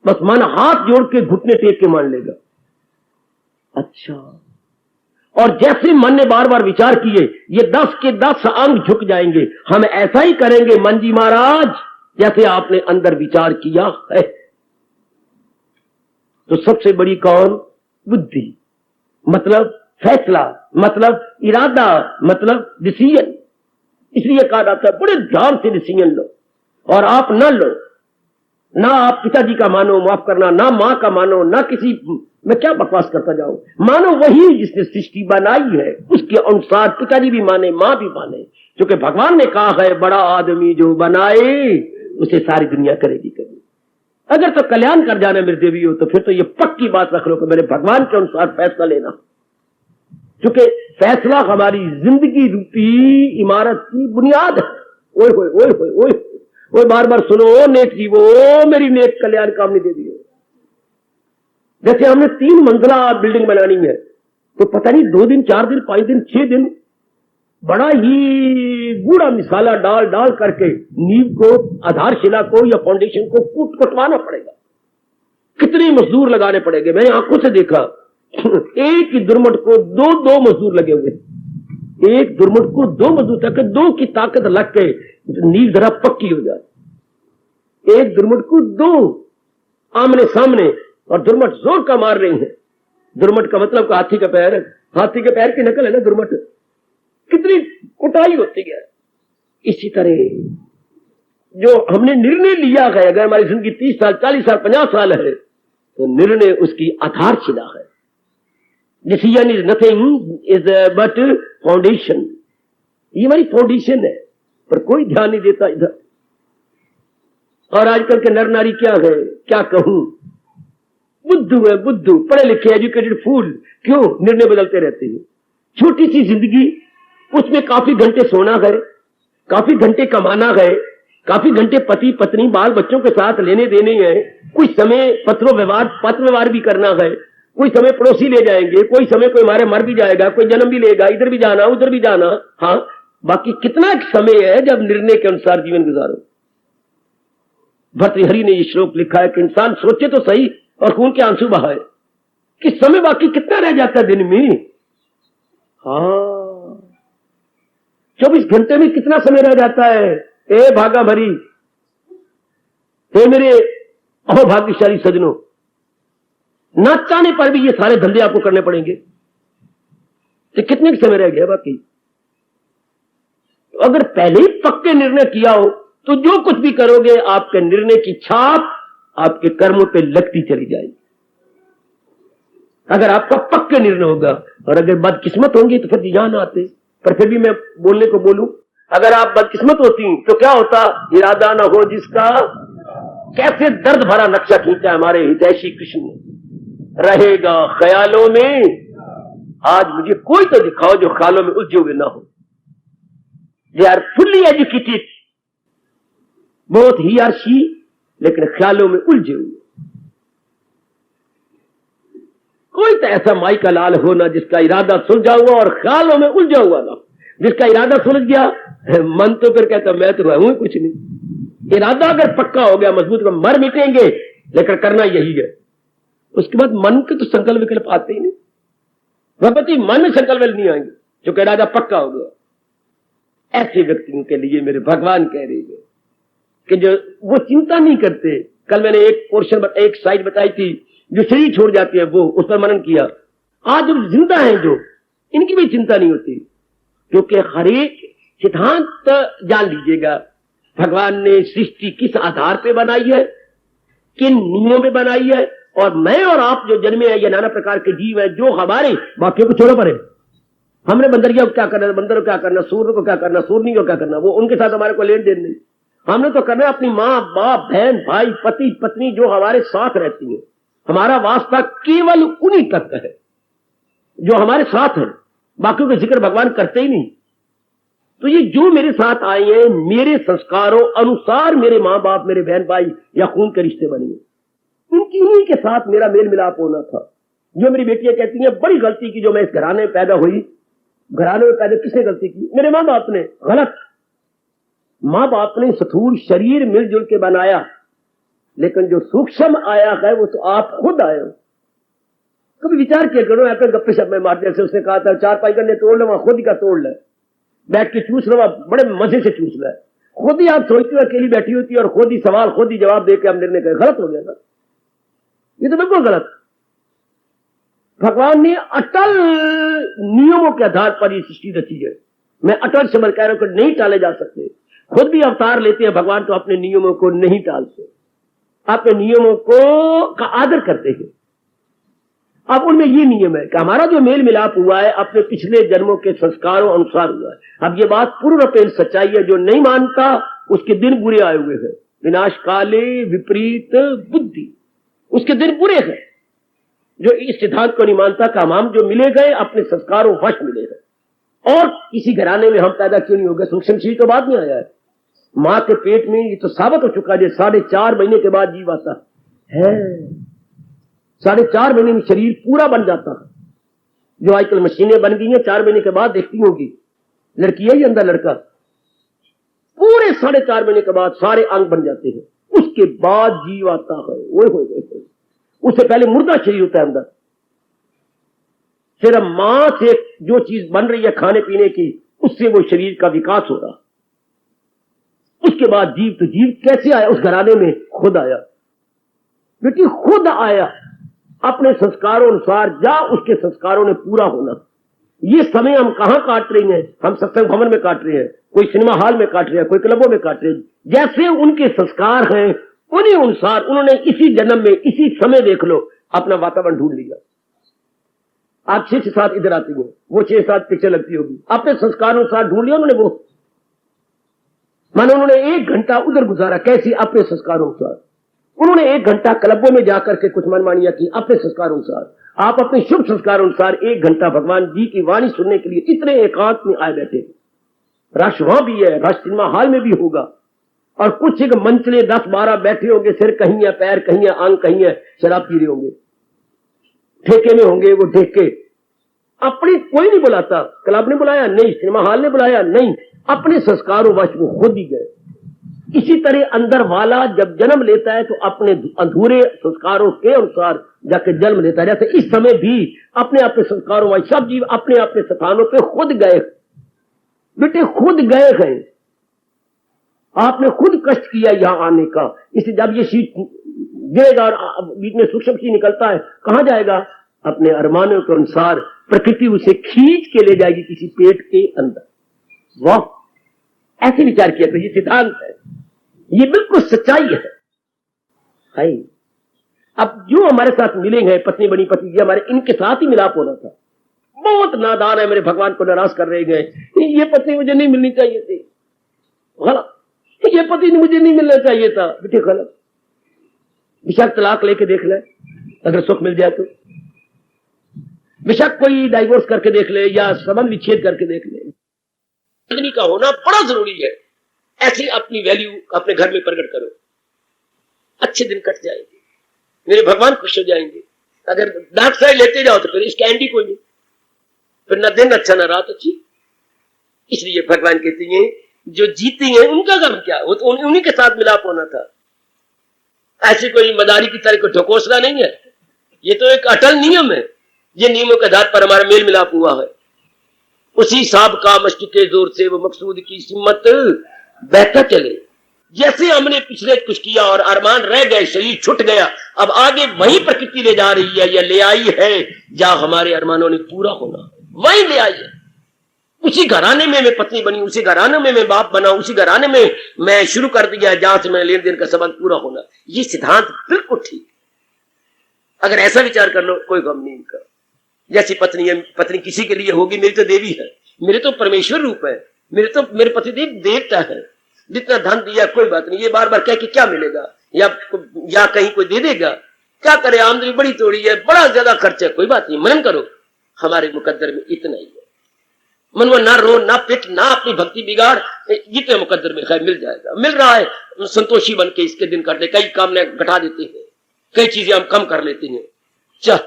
बस मन हाथ जोड़ के घुटने टेक के मान लेगा। अच्छा, और जैसे मन ने बार बार विचार किए, ये 10 के 10 अंग झुक जाएंगे। हम ऐसा ही करेंगे मन जी महाराज, जैसे आपने अंदर विचार किया है। तो सबसे बड़ी कौन? बुद्धि, मतलब फैसला, मतलब इरादा, मतलब डिसीजन। इसलिए कहा जाता है बड़े ध्यान से डिसीजन लो, और आप न लो, ना आप पिताजी का मानो, माफ करना, ना मां का मानो, ना किसी, मैं क्या बकवास करता जाऊं, मानो वही जिसने सृष्टि बनाई है उसके अनुसार पिताजी भी माने, मां भी माने। क्योंकि भगवान ने कहा है बड़ा आदमी जो बनाए उसे सारी दुनिया करेगी कभी। अगर तो कल्याण कर जाना मेरे देवी हो, तो फिर तो ये पक्की बात रख लो कि मेरे भगवान के अनुसार फैसला लेना। क्योंकि फैसला हमारी जिंदगी रूपी इमारत की बुनियाद है। ओए होए ओए होए ओए ओए, बार बार सुनो, ओ नेक जीवो, ओ मेरी नेक कल्याण कामनी देवी हो। जैसे हमने 3 मंजिला बिल्डिंग बनानी है, तो पता नहीं 2 दिन, 4 दिन, 5 दिन, 6 दिन बड़ा ही गूढ़ा मिसाला डाल डाल करके नींव को, आधारशिला को या फाउंडेशन को कुटवाना पड़ेगा। कितने मजदूर लगाने पड़ेंगे? मैंने आंखों से देखा, एक ही दुर्मट को 2 मजदूर लगे हुए, एक दुर्मट को 2 मजदूर, ताकि 2 की ताकत लग के नींव जरा पक्की हो जाए। एक दुर्मट को 2 आमने सामने, और दुर्मट जोर का मार रही है। दुर्मट का मतलब हाथी का पैर है, हाथी के पैर की नकल है ना दुर्मट। कितनी कुटाई होती है। इसी तरह जो हमने निर्णय लिया है, अगर हमारी जिंदगी 30 साल, 40 साल, 50 साल है, तो निर्णय उसकी आधारशिला है। Decision is nothing is but foundation. ये हमारी फाउंडेशन है, पर कोई ध्यान नहीं देता इधर। और आजकल के नर नारी क्या है, क्या कहूं, बुद्धू है, बुद्धू, पढ़े लिखे एजुकेटेड फूल। क्यों? निर्णय बदलते रहते हैं। छोटी सी जिंदगी, उसमें काफी घंटे सोना है, काफी घंटे कमाना है, काफी घंटे पति पत्नी बाल बच्चों के साथ लेने देने हैं, कुछ समय पत्र व्यवहार भी करना है, कोई समय पड़ोसी ले जाएंगे, कोई समय कोई हमारे मर भी जाएगा, कोई जन्म भी लेगा, इधर भी जाना उधर भी जाना। हाँ, बाकी कितना समय है जब निर्णय के अनुसार जीवन गुजारो। भर्तृहरि ने ये श्लोक लिखा है कि इंसान सोचे तो सही और खून के आंसू बहाए कि समय बाकी कितना रह जाता है दिन में। हाँ, 24 घंटे में कितना समय रह जाता है। ए भागा भरी, ए मेरे अभाग्यशाली सजनों, ना चाहने पर भी ये सारे धंधे आपको करने पड़ेंगे। तो कितने समय रह गया बाकी? तो अगर पहले ही पक्के निर्णय किया हो, तो जो कुछ भी करोगे आपके निर्णय की छाप आपके कर्मों पे लगती चली जाएगी। अगर आपका पक्का निर्णय होगा, और अगर बदकिस्मत होंगी तो फिर जान आते। पर फिर भी मैं बोलने को बोलूं, अगर आप बदकिस्मत होती तो क्या होता? इरादा ना हो जिसका, कैसे दर्द भरा नक्शा खींचा हमारे हितैषी कृष्ण ने, रहेगा ख्यालों में। आज मुझे कोई तो दिखाओ जो ख्यालों में उलझे हुए ना हो। They are fully educated, both he और शी, लेकिन ख्यालों में उलझे हुए। कोई तो ऐसा माई का लाल हो ना जिसका इरादा सुलझा हुआ और ख्यालों में उलझा हुआ ना। जिसका इरादा सुलझ गया, मन तो फिर कहता मैं तो हूं कुछ नहीं। इरादा अगर पक्का हो गया, मजबूत, तो मर मिटेंगे, लेकिन करना यही है। उसके बाद मन के तो संकल्प विकल्प आते ही नहीं। भगवती मन में संकल्प नहीं आएंगे, जो इरादा पक्का हो गया। ऐसे व्यक्तियों के लिए मेरे भगवान कह रहे हैं कि जो वो चिंता नहीं करते। कल मैंने एक पोर्शन, एक साइड बताई थी, जो शरीर छोड़ जाती है वो, उस पर मनन किया। आज जो जिंदा है जो, इनकी भी चिंता नहीं होती, क्योंकि हर एक सिद्धांत जान लीजिएगा भगवान ने सृष्टि किस आधार पे बनाई है, किन नियमों पे बनाई है। और मैं और आप जो जन्मे हैं, ये नाना प्रकार के जीव है, जो हमारे बाकियों को छोड़ो पड़े। हमने बंदरिया को क्या करना, बंदर को क्या करना, सूर्य को क्या करना, सूर्य को क्या करना, वो उनके साथ हमारे को लेन देन नहीं। हमने तो करना है अपनी माँ बाप बहन भाई पति पत्नी जो हमारे साथ रहती है, हमारा वास्ता केवल उन्हीं तक है जो हमारे साथ है, बाकियों का जिक्र भगवान करते ही नहीं। तो ये जो मेरे साथ आए हैं, मेरे संस्कारों अनुसार मेरे माँ बाप मेरे बहन भाई या खून के रिश्ते बने, इन्हीं के साथ मेरा मेल मिलाप होना था। जो मेरी बेटियां कहती हैं बड़ी गलती की जो मैं इस घराने में पैदा हुई। घराने में पैदा किसने गलती की? मेरे माँ बाप ने। गलत। माँ बाप ने स्थूल शरीर मिलजुल के बनाया, लेकिन जो सूक्ष्म आया है वो तो आप खुद आए हो। कभी विचार किया करो, ऐसे गप्पे शप्पे मारते, जैसे उसने कहा था 4-5 गन्ने तोड़ ले, वहां खुद ही का तोड़ ले, बैठ के चूस लो, बड़े मजे से चूस ले। खुद ही आप सोचते हो अकेली बैठी होती है और खुद ही सवाल खुद ही जवाब देकर हम निर्णय करें, गलत हो गया ना, ये तो बिल्कुल गलत। भगवान ने अटल नियमों के आधार पर ये सृष्टि रची है। मैं अटल शब्द कह रहा हूं कि नहीं टाले जा सकते। खुद भी अवतार लेते हैं भगवान तो अपने नियमों को नहीं टालते, अपने नियमों को का आदर करते हैं। अब उनमें ये नियम है कि हमारा जो मेल मिलाप हुआ है अपने पिछले जन्मों के संस्कारों अनुसार हुआ है। अब ये बात पूर्ण रूपेण सच्चाई है, जो नहीं मानता उसके दिन बुरे आए हुए हैं। विनाश काले विपरीत बुद्धि, उसके दिन बुरे हैं। जो इस सिद्धांत को नहीं मानता कि हम जो मिले गए अपने संस्कारों वश मिले गए। और किसी घराने में हम पैदा क्यों नहीं हो गए? सूक्ष्म शरीर तो बाद में आया है। मां के पेट में ये तो साबित हो चुका है, 4.5 महीने के बाद जीव आता है। 4.5 महीने में शरीर पूरा बन जाता है। जो आजकल मशीनें बन गई हैं, 4 महीने के बाद देखती होगी, लड़की है या अंदर लड़का, पूरे 4.5 महीने के बाद सारे अंग बन जाते हैं। उसके बाद जीव आता है। ओए उससे पहले मुर्दा शरीर होता है अंदर। फिर मां से जो चीज बन रही है खाने पीने की, उससे वो शरीर का विकास हो रहा। उसके बाद जीव, तो जीव कैसे आया? उस घराने में खुद आया बेटी, खुद आया अपने संस्कारों अनुसार। जा उसके संस्कारों ने पूरा होना। ये समय हम कहां काट रहे हैं? हम सत्संग भवन में काट रहे हैं, कोई सिनेमा हॉल में काट रहे हैं, कोई क्लबों में काट रहे हैं। जैसे उनके संस्कार हैं उन्हीं अनुसार उन्होंने इसी जन्म में इसी समय देख लो अपना वातावरण ढूंढ लिया। आप 6 से 7 इधर आती हो, वो 6 से 7 पिक्चर लगती होगी, अपने संस्कार अनुसार ढूंढ लिया उन्होंने। वो मानो उन्होंने 1 घंटा उधर गुजारा, कैसी? अपने संस्कारों अनुसार। उन्होंने 1 घंटा क्लबों में जाकर के कुछ मनमानियां की, अपने संस्कार अनुसार। आप अपने शुभ संस्कार अनुसार 1 घंटा भगवान जी की वाणी सुनने के लिए इतने एकांत में आए बैठे। रश वहां भी है, रश सिनेमा हॉल में भी होगा, और कुछ एक मंचले 10-12 बैठे होंगे, सिर कहीं है, पैर कहीं है, आंग कहीं है, शराब पी रहे होंगे, ठेके में होंगे वो ठेके। अपनी कोई नहीं बुलाता, क्लब ने बुलाया नहीं, सिनेमा हॉल ने बुलाया नहीं, अपने संस्कारों वश वो खुद ही गए। इसी तरह अंदर वाला जब जन्म लेता है तो अपने अधूरे संस्कारों के अनुसार जाके जन्म लेता है। जैसे इस समय भी अपने अपने संस्कारों वश सब जीव अपने अपने स्थानों पे खुद गए बेटे, खुद गए हैं। आपने खुद कष्ट किया यहां आने का। इसलिए जब ये शीट गिरेगा और बीच में सूक्ष्म शीट निकलता है, कहां जाएगा? अपने अरमानों के अनुसार प्रकृति उसे खींच के ले जाएगी किसी पेट के अंदर। वाह, ऐसे विचार किया तो ये सिद्धांत है, ये बिल्कुल सच्चाई है। अब जो हमारे साथ मिलेंगे पत्नी बनी पति जी हमारे, इनके साथ ही मिलाप होना था। बहुत नादान है, मेरे भगवान को नाराज कर रहे गए। ये पत्नी मुझे नहीं मिलनी चाहिए थी, गलत। ये पति मुझे नहीं मिलना चाहिए था, बेटे गलत। बेशक तलाक लेके देख ले, अगर सुख मिल जाए तो। बेशक कोई डाइवोर्स करके देख ले या संबंध विच्छेद करके देख ले, आदमी का होना बड़ा जरूरी है। ऐसी अपनी वैल्यू अपने घर में प्रकट करो, अच्छे दिन कट जाएंगे, मेरे भगवान खुश हो जाएंगे। अगर डार्क साइड लेते जाओ तो फिर इसका एंड ही कोई नहीं, फिर ना दिन अच्छा ना रात अच्छी। इसलिए भगवान कहते हैं जो जीती हैं उनका गम क्या, वो तो उन्हीं के साथ मिलाप होना था। ऐसी कोई मदारी की तरह को ढकोसला नहीं है, ये तो एक अटल नियम है। ये नियमों के आधार पर हमारा मेल मिलाप हुआ है। उसी साहब का मश्क के जोर से वो मकसूद की सिमत बहता चले। जैसे हमने पिछले कुछ किया और अरमान रह गए, शरीर छूट गया, अब आगे वही प्रकृति ले जा रही है या ले आई है जहां हमारे अरमानों ने पूरा होना, वही ले आई है। उसी घराने में मैं पत्नी बनी, उसी घराने में मैं बाप बना, उसी घराने में मैं शुरू कर दिया जहां से मैं लेन देन का संबंध पूरा होना। ये सिद्धांत बिल्कुल ठीक। अगर ऐसा विचार कर लो कोई गम नहीं इनका। जैसी पत्नी है, पत्नी किसी के लिए होगी, मेरी तो देवी है, मेरे तो परमेश्वर रूप है, मेरे पतिदेव देवता है, जितना धन दिया कोई बात नहीं, ये बार बार कह के क्या मिलेगा, या कहीं कोई दे देगा, क्या करे, आमदनी बड़ी तोड़ी है, बड़ा ज्यादा खर्च है, कोई बात नहीं, मनन करो, हमारे मुकद्दर में इतना ही है। मनवा ना रो, ना पिट, ना अपनी भक्ति बिगाड़, जितने मुकद्दर में है मिल जाएगा। मिल रहा है, संतोषी बन के इसके दिन काटते, कई काम ने घटा देते हैं, कई चीजें हम कम कर लेते हैं, चल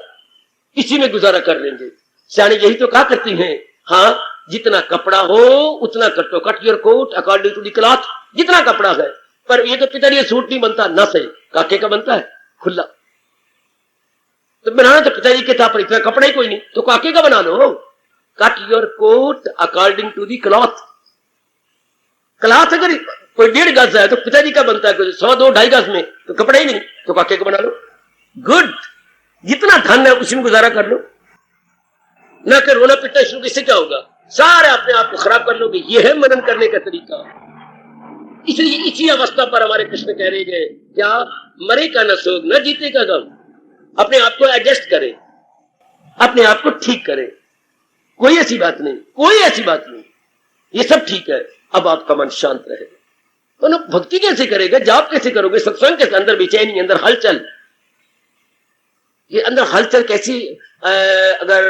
इसी में गुजारा कर लेंगे। सियाने यही तो कहा करती हैं, हाँ जितना कपड़ा हो उतना कटो, cut your coat according to the cloth, जितना कपड़ा है। पर ये तो पिताजी सूट नहीं बनता, ना सही, काके का बनता है खुला, तो बनाना तो पिताजी के था, पर इतना कपड़ा ही कोई नहीं, तो काके का बना लो। Cut your coat according to the cloth. Cloth अगर कोई 1.5 गज है तो पिताजी का बनता है, कोई 100, 2, 2.5 गज में, तो कपड़ा ही नहीं, तो काके का बना लो। गुड, जितना धन है उसी में गुजारा कर लो, ना कि रोना पिटना शुरू, इससे क्या होगा, सारे अपने आप को खराब कर लोगे। यह है मनन करने का तरीका। इसलिए इसी अवस्था पर हमारे कृष्ण कह रहे गए, क्या मरे का न सोग न जीते का गम। अपने आप को एडजस्ट करे, अपने आप को ठीक करे, कोई ऐसी बात नहीं, कोई ऐसी बात नहीं, ये सब ठीक है। अब आपका मन शांत रहे, तो ना भक्ति कैसे करेगा, जाप कैसे करोगे, सत्संग के अंदर बेचैनी, अंदर हलचल, ये अंदर हलचल कैसी अगर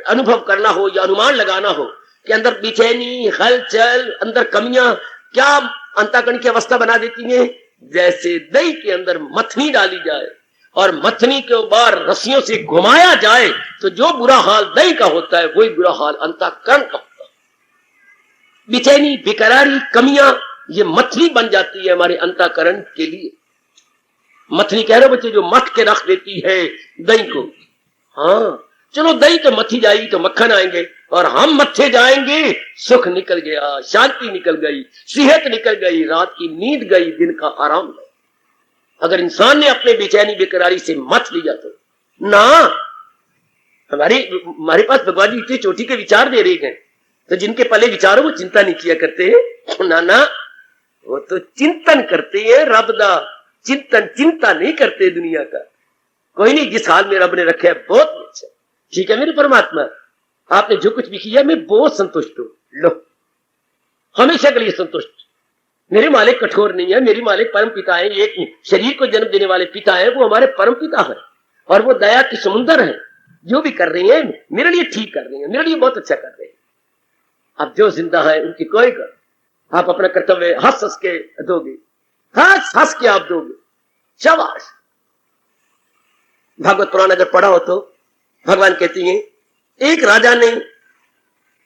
अनुभव करना हो या अनुमान लगाना हो कि अंदर बेचैनी, हलचल, अंदर कमियां क्या अंतःकरण की अवस्था बना देती हैं। जैसे दही के अंदर मथनी डाली जाए और मथनी के ऊपर रस्सियों से घुमाया जाए, तो जो बुरा हाल दही का होता है वही बुरा हाल अंतःकरण का होता है। बेचैनी, बेकरारी, कमियां, ये मथनी बन जाती है हमारे अंतःकरण के लिए। मथनी कह रहे बच्चे, जो मथ के रख देती है दही को। हाँ चलो, दही तो मथी जाएगी तो मक्खन आएंगे, और हम मथे जाएंगे, सुख निकल गया, शांति निकल गई, सेहत निकल गई, रात की नींद गई, दिन का आराम गया। अगर इंसान ने अपने बेचैनी बेकरारी से मथ लिया तो ना, हमारे पास भगवान जी इतनी चोटी के विचार दे रहे हैं, तो जिनके पहले विचार वो चिंता नहीं किया करते ना, वो तो चिंतन करते हैं रब दा, चिंता नहीं करते दुनिया का। कोई नहीं, जिस हाल में रब ने रखा है बहुत अच्छा, ठीक है मेरे परमात्मा, आपने जो कुछ भी किया मैं बहुत संतुष्ट हूं, लो हमेशा के लिए संतुष्ट। मेरे मालिक कठोर नहीं है, मेरे मालिक परम पिता है, एक शरीर को जन्म देने वाले पिता है, वो हमारे परम पिता है, और वो दया की समुंदर है। जो भी कर रही है मेरे लिए ठीक कर रही है, मेरे लिए बहुत अच्छा कर रहे हैं। अब जो जिंदा है उनकी कोई कर, आप अपना कर्तव्य हंस हंस के दोगे, हंस हंस के आप दोगे, शाबाश। भागवत पुराण अगर पढ़ा हो तो भगवान कहती हैं, एक राजा ने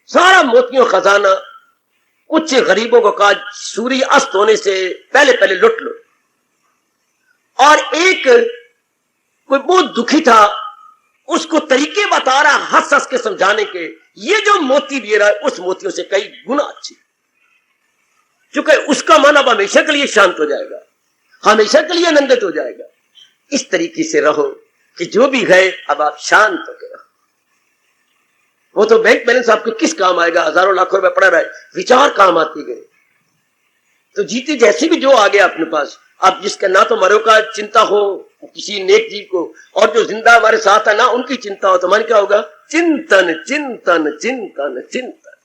सारा मोतियों खजाना कुछ गरीबों को कहा, सूर्य अस्त होने से पहले पहले लुट लो। और एक कोई बहुत दुखी था, उसको तरीके बता रहा हंस हंस के समझाने के, ये जो मोती दे रहा है उस मोतियों से कई गुना अच्छी, क्योंकि उसका मन अब हमेशा के लिए शांत हो जाएगा, हमेशा के लिए आनंदित हो जाएगा। इस तरीके से रहो कि जो भी गए अब आप शांत हो गए। वो तो बैंक बैलेंस आपको किस काम आएगा, हजारों लाखों रुपए पड़ा रहे, विचार काम आते गए। तो जीते जैसे भी जो आ गया अपने पास, आप जिसका ना तो मरो का चिंता हो किसी नेक जीव को, और जो जिंदा हमारे साथ है ना उनकी चिंता हो, तो मन क्या होगा, चिंतन चिंतन चिंतन चिंतन।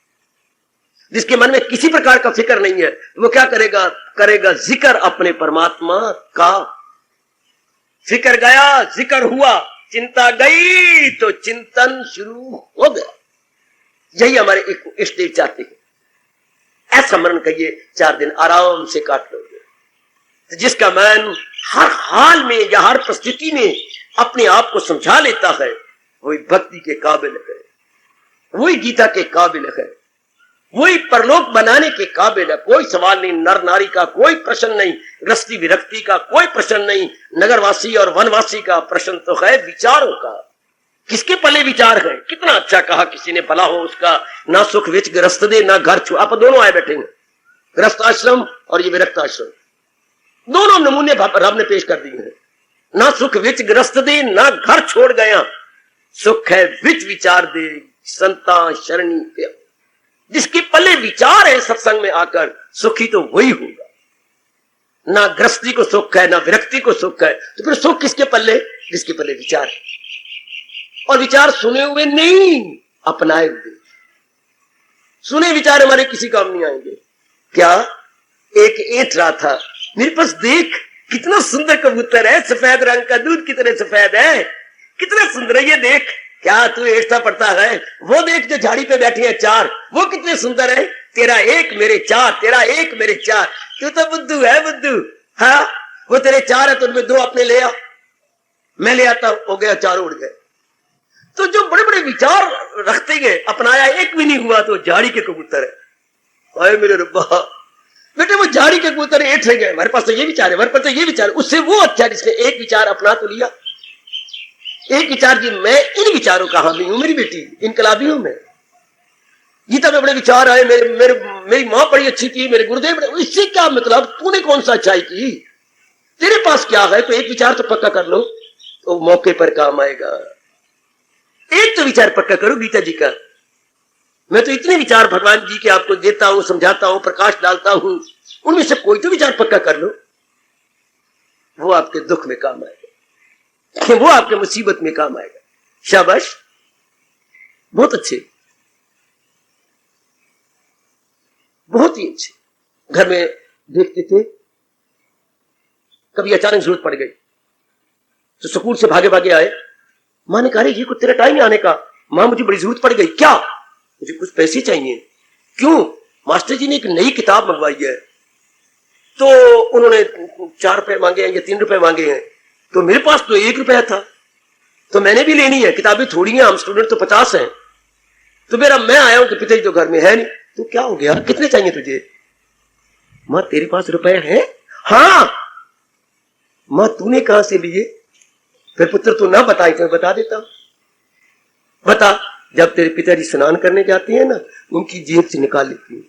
जिसके मन में किसी प्रकार का फिक्र नहीं है, वो क्या करेगा, करेगा जिक्र अपने परमात्मा का। फिक्र गया, जिक्र हुआ, चिंता गई तो चिंतन शुरू हो गया। यही हमारे इष्ट देव चाहते हैं। ऐसा मरण कहिए 4 दिन आराम से काट लोगे। तो जिसका मन हर हाल में या हर परिस्थिति में अपने आप को समझा लेता है, वही भक्ति के काबिल है, वही गीता के काबिल है, वही परलोक बनाने के काबिल है। कोई सवाल नहीं, नर नारी का कोई प्रश्न नहीं, गृहस्थी विरक्ति का कोई प्रश्न नहीं, नगरवासी और वनवासी का प्रश्न तो है विचारों का। किसके पले विचार है, कितना अच्छा कहा किसी ने, भला हो उसका ना सुख विच गृहस्थ दे ना घर छू। आप दोनों आए बैठे हैं, गृहस्थ आश्रम और ये विरक्त आश्रम, दोनों नमूने रब ने पेश कर दिए हैं। ना सुख विच गृहस्थ दे ना घर छोड़ गया, सुख है विच विचार दे संता शरणी पे। जिसके पल्ले विचार है सत्संग में आकर, सुखी तो वही होगा। ना गृहस्थी को सुख है ना विरक्ति को सुख है, तो फिर सुख किसके पल्ले, जिसके पल्ले विचार है। और विचार सुने हुए नहीं, अपनाए हुए। सुने विचार हमारे किसी काम नहीं आएंगे। क्या एक ऐंठ रहा था मेरे पास, देख कितना सुंदर कबूतर है, सफेद रंग का, दूध की तरह सफेद है, कितना सुंदर है ये देख। क्या तू ऐठता पड़ता है? वो देख जो झाड़ी पे बैठी है चार, वो कितने सुंदर है, तेरा एक मेरे चार, तेरा एक मेरे चार। तू तो बुद्धू है बुद्धू। हाँ, वो तेरे चार है तो उनमें दो अपने ले आ, मैं ले आता, हो गया, चारों उड़ गए। तो जो बड़े बड़े विचार रखते गए, अपनाया एक भी नहीं हुआ, तो झाड़ी के कबूतर है। आए मेरे रब्बा, बेटे वो झाड़ी के कबूतर ऐठ रह गए, हमारे पास तो ये विचार है, हमारे पास तो ये विचार, उससे वो अच्छा जिसने एक विचार अपना तो लिया। एक विचार जी, मैं इन विचारों का हामी हूं, मेरी बेटी इनकलाबी हूं मैं। गीता में बड़े विचार आए, मेरी मां बड़ी अच्छी थी, मेरे गुरुदेव बड़े, इससे क्या मतलब, तूने कौन सा अच्छाई की, तेरे पास क्या है, तो एक विचार तो पक्का कर लो, तो मौके पर काम आएगा। एक तो विचार पक्का करो गीता जी का। मैं तो इतने विचार भगवान जी के आपको देता हूं, समझाता हूं, प्रकाश डालता हूं, उनमें से कोई तो विचार पक्का कर लो, वो आपके दुख में काम आएगा, वो आपके मुसीबत में काम आएगा। शाबाश, बहुत अच्छे, बहुत ही अच्छे। घर में देखते थे, कभी अचानक जरूरत पड़ गई तो स्कूल से भागे भागे आए, मां ने कहा ये कुछ तेरा टाइम है आने का, मां मुझे बड़ी जरूरत पड़ गई। क्या? मुझे कुछ पैसे चाहिए। क्यों? मास्टर जी ने एक नई किताब मंगवाई है, तो उन्होंने 4 रुपए मांगे हैं या 3 रुपए मांगे हैं, तो मेरे पास तो 1 रुपया था, तो मैंने भी लेनी है, किताबें थोड़ी हैं, हम स्टूडेंट तो 50 हैं, तो मेरा मैं आया हूं कि पिताजी तो घर में है नहीं। तो क्या हो गया, कितने चाहिए तुझे? मां तेरे पास रुपए हैं? हाँ। मां तूने कहां से लिए? फिर पुत्र तू ना बताई तो मैं बता देता हूं। बता। जब तेरे पिताजी स्नान करने जाते हैं ना, उनकी जेब से निकाल लेती है।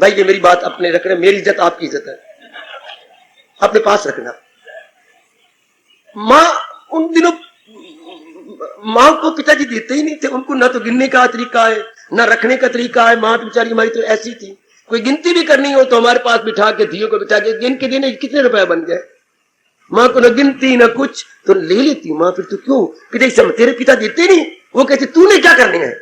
भाई ये मेरी बात अपने रखना, मेरी इज्जत आपकी इज्जत है, अपने पास रखना। मां उन दिनों, मां को पिताजी देते ही नहीं थे, उनको ना तो गिनने का तरीका है ना रखने का तरीका है। मां तो बेचारी हमारी तो ऐसी थी, कोई गिनती भी करनी हो तो हमारे पास बिठा के, धियो को बिठा के गिन के देने, कितने रुपए बन गए। मां को न गिनती न कुछ, तो ले लेती मां। फिर तू क्यों पिताजी से, तेरे पिता देते नहीं, वो कहते तूने क्या करने है,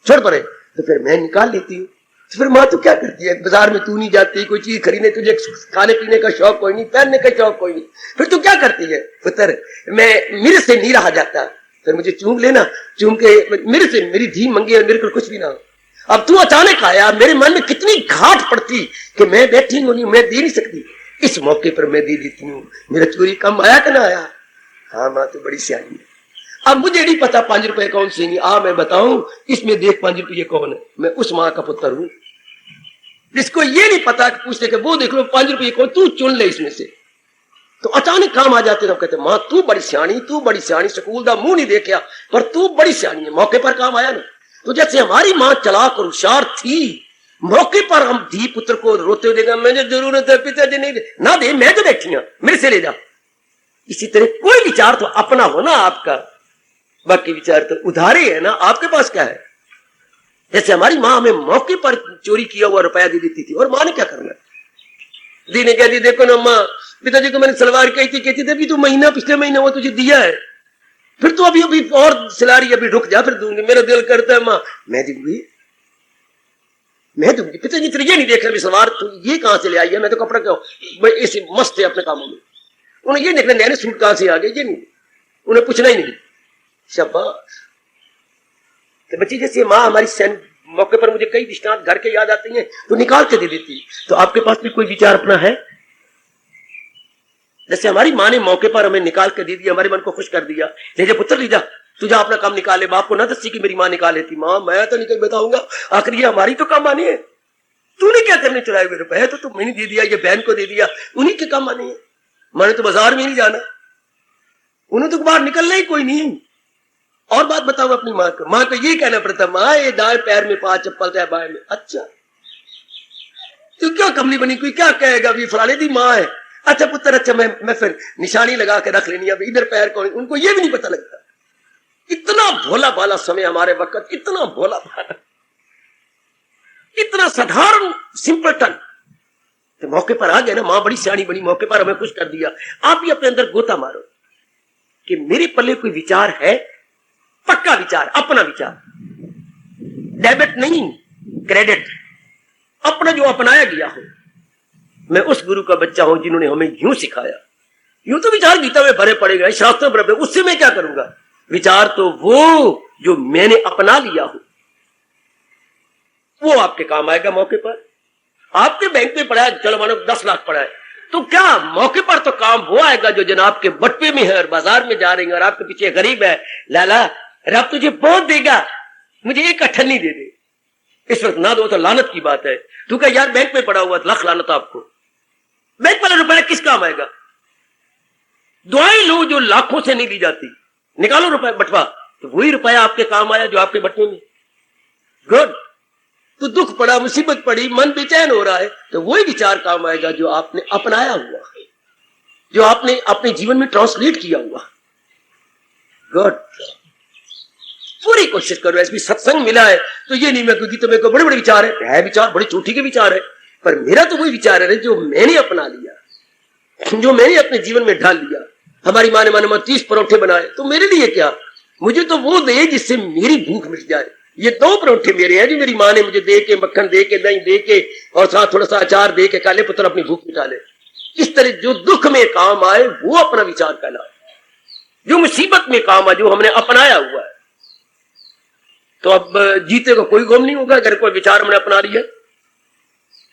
छोड़ पड़े, तो फिर मैं निकाल लेती हूँ। तो फिर मां तो क्या करती है, बाजार में तू नहीं जाती, कोई चीज खरीदने, तुझे खाने पीने का शौक कोई नहीं, पहनने का शौक कोई नहीं, फिर तू क्या करती है? पुत्र मैं, मेरे से नहीं रहा जाता, फिर मुझे चूम लेना, चूम के मेरे से मेरी धी मंगे और मेरे को कुछ भी ना हो। अब तू अचानक आया, मेरे मन में कितनी घाट पड़ती कि मैं बैठी हूं, मैं दे नहीं सकती, इस मौके पर मैं दे देती हूँ। मेरा चोरी कम आया कि ना आया? हाँ मां तो बड़ी सियानी है। अब मुझे नहीं पता 5 रुपए कौन से नहीं, मैं बताऊं, इसमें देख 5 रुपये कौन है। मैं उस मां का पुत्र हूं जिसको ये नहीं पता कि पूछते कि वो देख लो 5 रुपये कौन, तू चुन ले इसमें से। तो अचानक काम आ जाते, तो कहते मां तू बड़ी सियानी, तू बड़ी सियानी, स्कूल का मुंह नहीं देखा पर तू बड़ी सियानी है, मौके पर काम आया ना। तो जैसे हमारी मां चलाक और होशियार थी, मौके पर हम धी पुत्र को रोते हुए देगा, मुझे जरूरत है पिताजी नहीं दे, ना दे, मैं तो बैठी हूं, मेरे से ले जा। इसी तरह कोई विचार तो अपना हो ना आपका, बाकी विचार तो उधारे है ना, आपके पास क्या है। जैसे हमारी मां हमें मौके पर चोरी किया हुआ रुपया दे देती थी, और मां ने क्या करना, दी ने कहती देखो ना मां, पिताजी को मैंने सलवार कहती थी अभी तो महीना, पिछले महीने वो तुझे दिया है, फिर तो अभी अभी और सिला रही, अभी रुक जा, फिर दूंगी। मेरा दिल करता है मां मैं दूंगी, मैं दूंगी। पिताजी तेरे ये नहीं देख रहे सलवार तू ये कहां से ले आई है, मैं तो कपड़ा क्यों ऐसे मस्त है अपने कामों में, उन्हें ये देखना नए सूट कहां से आ गए, ये नहीं, उन्हें पूछना ही नहीं। शाबाश। तो बच्ची जैसे मां हमारी सैन, मौके पर मुझे कई दृष्टांत घर के याद आते हैं तो निकाल के दे देती। तो आपके पास भी कोई विचार अपना है? जैसे हमारी मां ने मौके पर हमें निकाल के दे दिया, हमारे मन को खुश कर दिया, ले पुत्र लीजा, तुझा अपना काम निकाले, बाप को ना दसी कि मेरी मां निकाल लेती। मां मैं तो निकल बताऊंगा, आखिर ये हमारी तो काम आनी है, तूने क्या करने चुराए हुए रुपए, तो तुम मैंने दे दिया, ये बहन को दे दिया, उन्हीं के काम आनी है। मैंने तो बाजार में नहीं जाना, उन्हें तो बाहर निकलना ही कोई नहीं। और बात बताओ अपनी मां को, मां को ये कहना पड़ता, मां ये दाएं पैर में 5 चप्पल है, बाएं में। अच्छा तू क्या कमली बनी, कोई क्या कहेगा, अभी फलाने दी मां है, अच्छा पुत्र, अच्छा मैं फिर निशानी लगा के रख लेनी, अब इधर पैर कौन, उनको ये भी नहीं पता लगता। इतना भोला भाला समय हमारे वक्त, इतना भोला भाला, इतना साधारण सिंपल टन। तो मौके पर आ गए ना, मां बड़ी सियानी बनी, मौके पर हमें कुछ कर दिया। आप भी अपने अंदर गोता मारो कि मेरे पल्ले कोई विचार है, पक्का विचार, अपना विचार, डेबिट नहीं क्रेडिट, अपना जो अपनाया गया हो, मैं उस गुरु का बच्चा हूं जिन्होंने हमें यूं सिखाया। यूं तो विचार गीता में भरे पड़े गए, शास्त्रों पर, उससे मैं क्या करूंगा? विचार तो वो जो मैंने अपना लिया हो वो आपके काम आएगा मौके पर। आपके बैंक में पड़ा है, चलो मानो 10 लाख पड़ा है, तो क्या मौके पर तो काम वो आएगा जो जनाब के बटवे में है और बाजार में जा रही है और आपके पीछे गरीब है, लाला रब तुझे बहुत देगा, मुझे एक अठन्नी दे दे। इस वक्त ना दो तो लानत की बात है। तू कह यार बैंक में पड़ा हुआ, लाख लानत आपको, बैंक वाला रुपया किस काम आएगा? दुआएं लो जो लाखों से नहीं दी जाती, निकालो रुपया बटवा, तो वही रुपया आपके काम आया जो आपके बटवे में। गुड। तो दुख पड़ा, मुसीबत पड़ी, मन बेचैन हो रहा है, तो वही विचार काम आएगा जो आपने अपनाया हुआ है, जो आपने अपने जीवन में ट्रांसलेट किया हुआ। गुड। पूरी कोशिश करो। ऐसे भी सत्संग मिला है तो ये नहीं मैं क्योंकि तुम्हें को बड़े बड़े विचार है विचार बड़े चोटी के विचार है, पर मेरा तो वही विचार है जो मैंने अपना लिया, जो मैंने अपने जीवन में ढाल लिया। हमारी माँ ने मानो 30 परोठे बनाए, तो मेरे लिए क्या, मुझे तो वो दे जिससे मेरी भूख मिट जाए। ये 2 परोठे मेरे हैं जो मेरी माँ ने मुझे दे के, मक्खन दे के, दही दे के और साथ थोड़ा सा अचार दे के, काले पुत्र अपनी भूख मिटा ले। इस तरह जो दुख में काम आए वो अपना विचार कहलाए, जो मुसीबत में काम आए, जो हमने अपनाया हुआ है। तो अब जीते को कोई गम नहीं होगा अगर कोई विचार हमने अपना लिया।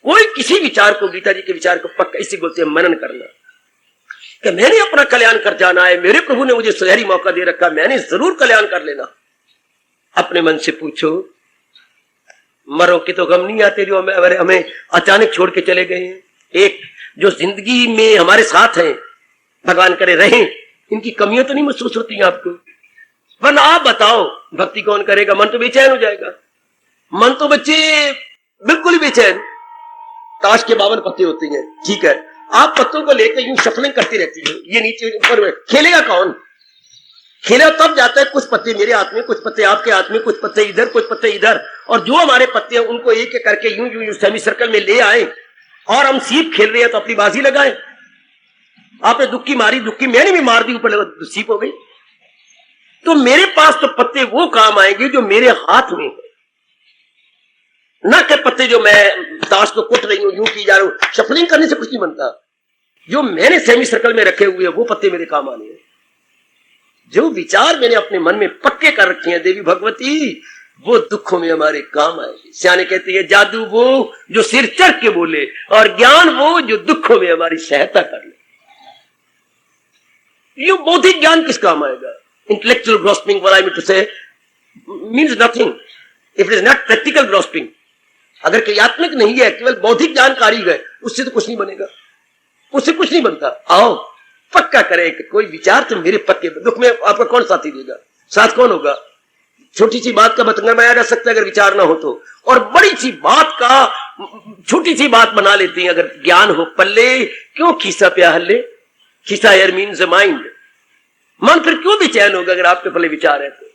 कोई किसी विचार को, गीता जी के विचार को पक्का इसी बोलते हैं मनन करना, कि मैंने अपना कल्याण कर जाना है, मेरे प्रभु ने मुझे सुनहरी मौका दे रखा, मैंने जरूर कल्याण कर लेना। अपने मन से पूछो, मरो के तो गम नहीं आते जो हमें अचानक छोड़ के चले गए हैं। एक जो जिंदगी में हमारे साथ हैं, भगवान करे रहें, इनकी कमियां तो नहीं महसूस होती आपको? वरना आप बताओ भक्ति कौन करेगा? मन तो बेचैन हो जाएगा। मन तो बच्चे बिल्कुल ही बेचैन। ताश के 52 पत्ते होते हैं, ठीक है, आप पत्तों को लेकर यूं शफलिंग करती रहती है, ये नीचे ऊपर में, खेलेगा कौन? खेला तब जाता है कुछ पत्ते मेरे हाथ में, कुछ पत्ते आपके हाथ में, कुछ पत्ते इधर, कुछ पत्ते इधर, और जो हमारे पत्ते हैं उनको एक एक करके यूं यूं सेमी सर्कल में ले आए और हम सीप खेल रहे हैं तो अपनी बाजी लगाए। आपने दुक्की मारी, दुक्की मैंने भी मार दी, ऊपर लगा सीप हो गई। तो मेरे पास तो पत्ते वो काम आएंगे जो मेरे हाथ में है, ना कि पत्ते जो मैं ताश को कुट रही हूं, यूं की जा रहा हूं। शफलिंग करने से कुछ नहीं बनता। जो मैंने सेमी सर्कल में रखे हुए हैं वो पत्ते मेरे काम आने हैं। जो विचार मैंने अपने मन में पक्के कर रखे हैं देवी भगवती, वो दुखों में हमारे काम आएंगे। सियाने कहते हैं जादू वो जो सिर चढ़ के बोले, और ज्ञान वो जो दुखों में हमारी सहायता कर ले। ये बौद्धिक ज्ञान किस काम आएगा? Intellectual grasping, what I mean to say, means nothing if it is not practical grasping. अगर क्रियात्मक नहीं है, केवल बौद्धिक जानकारी है, उससे तो कुछ नहीं बनेगा, उससे कुछ नहीं बनता। आओ पक्का करें कि कोई विचार तो मेरे पक्के दुख में आपका कौन साथी देगा? साथ कौन होगा? छोटी सी बात का बतंगा बनाया जा सकता है अगर विचार ना हो तो, और बड़ी सी बात का छोटी सी बात बना लेती है अगर ज्ञान हो पल्ले। क्यों खीसा प्या हल्ले? खीसा एयर मीन्स माइंड। मन फिर क्यों बेचैन होगा अगर आपके पहले विचार है तो?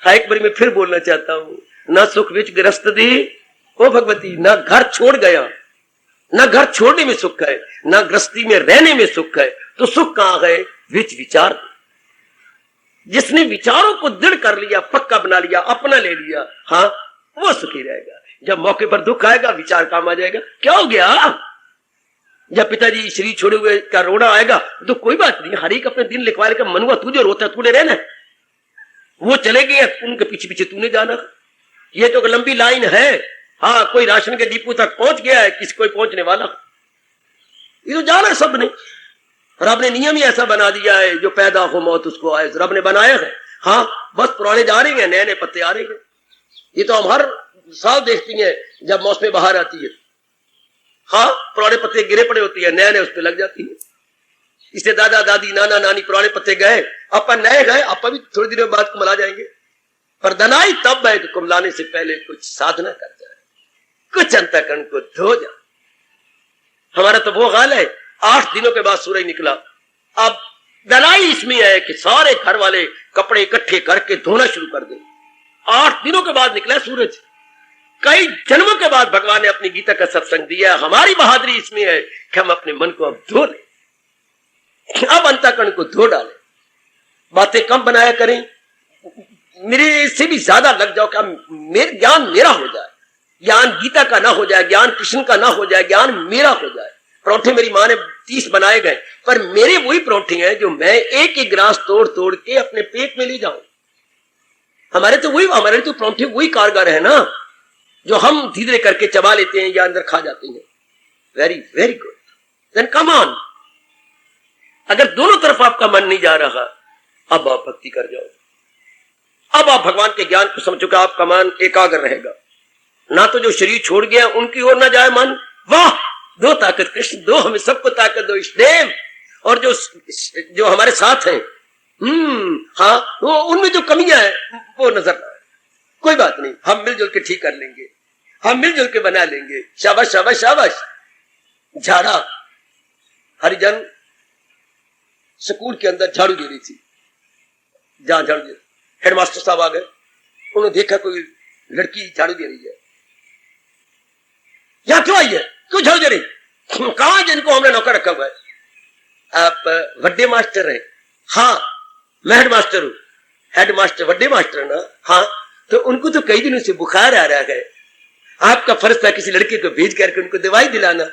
हाँ, एक बार मैं फिर बोलना चाहता हूं, ना सुख विच ग्रस्त दी ओ भगवती, ना घर छोड़ गया, ना घर छोड़ने में सुख है, ना गृहस्थी में रहने में सुख है, तो सुख कहां गए? विच विचार। जिसने विचारों को दृढ़ कर लिया, पक्का बना लिया, अपना ले लिया, हाँ वो सुखी रहेगा। जब मौके पर दुख आएगा विचार काम आ जाएगा, क्या हो गया? जब पिताजी शरीर छोड़े हुए का रोना आएगा तो कोई बात नहीं, हर एक अपने दिन लिखवा लेकर, मनुआ तू जो रोता है तूने रहना, वो चले गए उनके पीछे पीछे तूने जाना। ये तो लंबी लाइन है, हाँ कोई राशन के डिपो तक पहुंच गया है, किसी कोई पहुंचने वाला, ये तो जाना है सबने। रब ने नियम ही ऐसा बना दिया है, जो पैदा हो मौत उसको आए, रब ने बनाया है। हाँ बस पुराने जा रहे हैं, नए नए पत्ते आ रहे हैं। ये तो हम हर साल देखती हैं जब मौसम बाहर आती है। हाँ पुराने पत्ते गिरे पड़े होती है, नए नए उस पर लग जाती है। इससे दादा दादी नाना नानी पुराने पत्ते गए, अपन नए गए, अपन भी थोड़ी देर बाद कुमला जाएंगे। पर दनाई तब है कि कुमलाने से पहले कुछ साधना कर जाए, कुछ अंतःकरण को धो जाए। हमारा तो वो हाल है, 8 दिनों के बाद सूरज निकला। अब दनाई इसमें है कि सारे घर वाले कपड़े इकट्ठे करके धोना शुरू कर दें। 8 दिनों के बाद निकला सूरज। कई जन्मों के बाद भगवान ने अपनी गीता का सत्संग दिया। हमारी बहादुरी इसमें है कि हम अपने मन को अब धो लें, अब अंतःकरण को धो डालें, बातें कम बनाया करें, मेरे से भी ज्यादा लग जाओ कि ज्ञान मेरा हो जाए, ज्ञान गीता का ना हो जाए, ज्ञान कृष्ण का ना हो जाए, ज्ञान मेरा हो जाए। परोठे मेरी माँ ने 30 बनाए गए, पर मेरे वही परोठे हैं जो मैं एक एक गिलास तोड़ तोड़ के अपने पेट में ले जाऊं। हमारे तो परोठे वही कारगर है ना, जो हम धीरे करके चबा लेते हैं या अंदर खा जाते हैं। Very very good, then come on. अगर दोनों तरफ आपका मन नहीं जा रहा, अब आप भक्ति कर जाओ, अब आप भगवान के ज्ञान को समझ चुके, आपका मन एकाग्र रहेगा। ना तो जो शरीर छोड़ गया उनकी ओर ना जाए मन, वाह दो ताकत कृष्ण, दो हमें सबको ताकत दो इष्टदेव, और जो हमारे साथ हैं, हाँ वो उनमें जो कमियां है वो नजर ना आए। कोई बात नहीं, हम मिलजुल के ठीक कर लेंगे, हम मिलजुल के बना लेंगे। शाबाश शाबाश शाबाश। झाड़ा, हरिजन स्कूल के अंदर झाड़ू दे रही थी, जहां झाड़ू दे, हेडमास्टर साहब आ गए, उन्होंने देखा कोई लड़की झाड़ू दे रही है, यहां क्यों आई है, क्यों झाड़ू दे रही, कहां जिनको हमने नौकर रखा हुआ है? आप वड्डे मास्टर हैं? हाँ मैं हेडमास्टर हूं। हेडमास्टर वड्डे मास्टर ना? हाँ। तो उनको तो कई दिनों से बुखार आ रहा है, आपका फर्ज था किसी लड़के को भेज करके उनको दवाई दिलाना,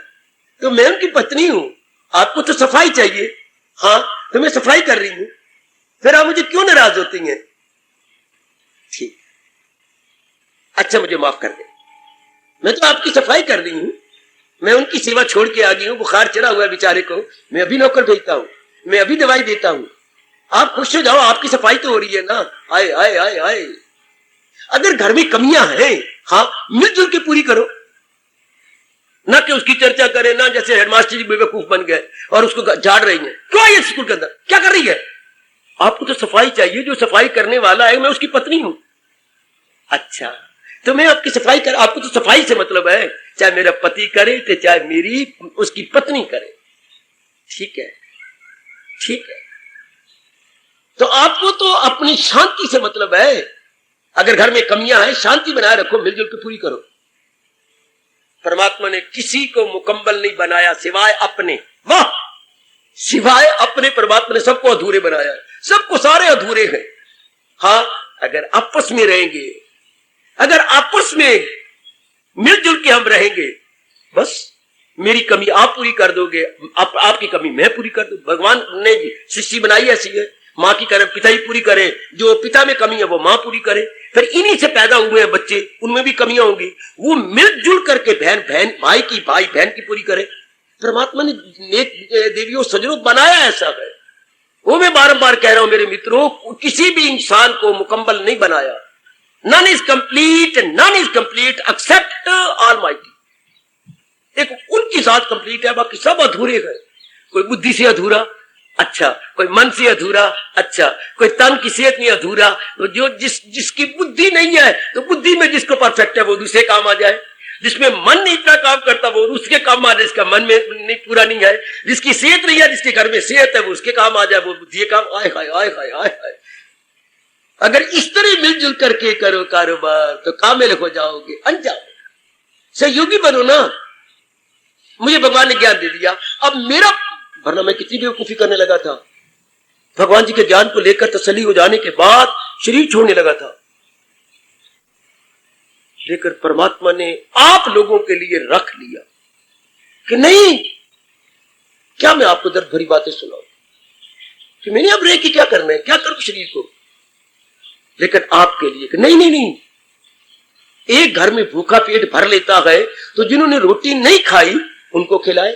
तो मैं उनकी पत्नी हूं, आपको तो सफाई चाहिए। हाँ तो मैं सफाई कर रही हूं, फिर आप मुझे क्यों नाराज होती हैं? ठीक, अच्छा मुझे माफ कर दे, मैं तो आपकी सफाई कर रही हूं, मैं उनकी सेवा छोड़ के आ गई हूं, बुखार चढ़ा हुआ है बेचारे को, मैं अभी नौकर भेजता हूं, मैं अभी दवाई देता हूं, आप खुश हो जाओ, आपकी सफाई तो हो रही है ना। आए आए आए आए। अगर घर में कमियां हैं, हाँ मिलजुल के पूरी करो, ना कि उसकी चर्चा करे, ना जैसे हेडमास्टर जी बेवकूफ बन गए और उसको झाड़ रही हैं, क्यों आई है स्कूल के अंदर, क्या कर रही है? आपको तो सफाई चाहिए, जो सफाई करने वाला है मैं उसकी पत्नी हूं। अच्छा तो मैं आपकी सफाई कर, आपको तो सफाई से मतलब है, चाहे मेरा पति करे तो चाहे मेरी उसकी पत्नी करे, ठीक है ठीक है। तो आपको तो अपनी शांति से मतलब है, अगर घर में कमियां हैं शांति बनाए रखो, मिलजुल के पूरी करो। परमात्मा ने किसी को मुकम्मल नहीं बनाया सिवाय अपने, वाह सिवाय अपने परमात्मा ने सबको अधूरे बनाया, सबको सारे अधूरे हैं। हाँ अगर आपस में रहेंगे, अगर आपस में मिलजुल के हम रहेंगे, बस मेरी कमी आप पूरी कर दोगे, आपकी कमी मैं पूरी कर दूं। भगवान ने सृष्टि बनाई ऐसी है, माँ की कर्म पिता ही पूरी करे, जो पिता में कमी है वो माँ पूरी करे, फिर इन्हीं से पैदा हुए हैं बच्चे, उनमें भी कमियां होंगी, वो मिलजुल करके बहन भाई बहन की पूरी करे। परमात्मा ने नेक देवियों सज्जनों बनाया ऐसा है। वो मैं बारंबार कह रहा हूं मेरे मित्रों, किसी भी इंसान को मुकम्मल नहीं बनाया। None is complete except Almighty. एक उनकी जात कंप्लीट है, बाकी सब अधूरे हैं। कोई बुद्धि से अधूरा, अच्छा, कोई मन से अधूरा, अच्छा, कोई तन की सेहत में अधूरा। तो जो जिसकी बुद्धि नहीं है, तो बुद्धि में जिसको परफेक्ट है वो दूसरे काम आ जाए, जिसमें मन नहीं इतना काम करता वो उसके काम आ जाए, जिसका मन में नहीं पूरा नहीं है, जिसकी सेहत नहीं है, जिसके घर में सेहत है वो उसके काम आ जाए, वो बुद्धि काम। आए हाय आए हाय आए हाय। अगर इस तरह मिलजुल करके करो कारोबार तो कामिल हो जाओगे, अंजाम सहयोगी बनो ना। मुझे भगवान ने ज्ञान दे दिया, अब मेरा, वरना मैं कितनी बेवकूफी करने लगा था। भगवान जी के ज्ञान को लेकर तसल्ली हो जाने के बाद शरीर छोड़ने लगा था, लेकिन परमात्मा ने आप लोगों के लिए रख लिया कि नहीं, क्या मैं आपको दर्द भरी बातें सुनाऊं कि मैंने अब रह के क्या करना है, क्या करूं शरीर को, लेकिन आपके लिए कि नहीं नहीं नहीं। एक घर में भूखा पेट भर लेता है तो जिन्होंने रोटी नहीं खाई उनको खिलाए।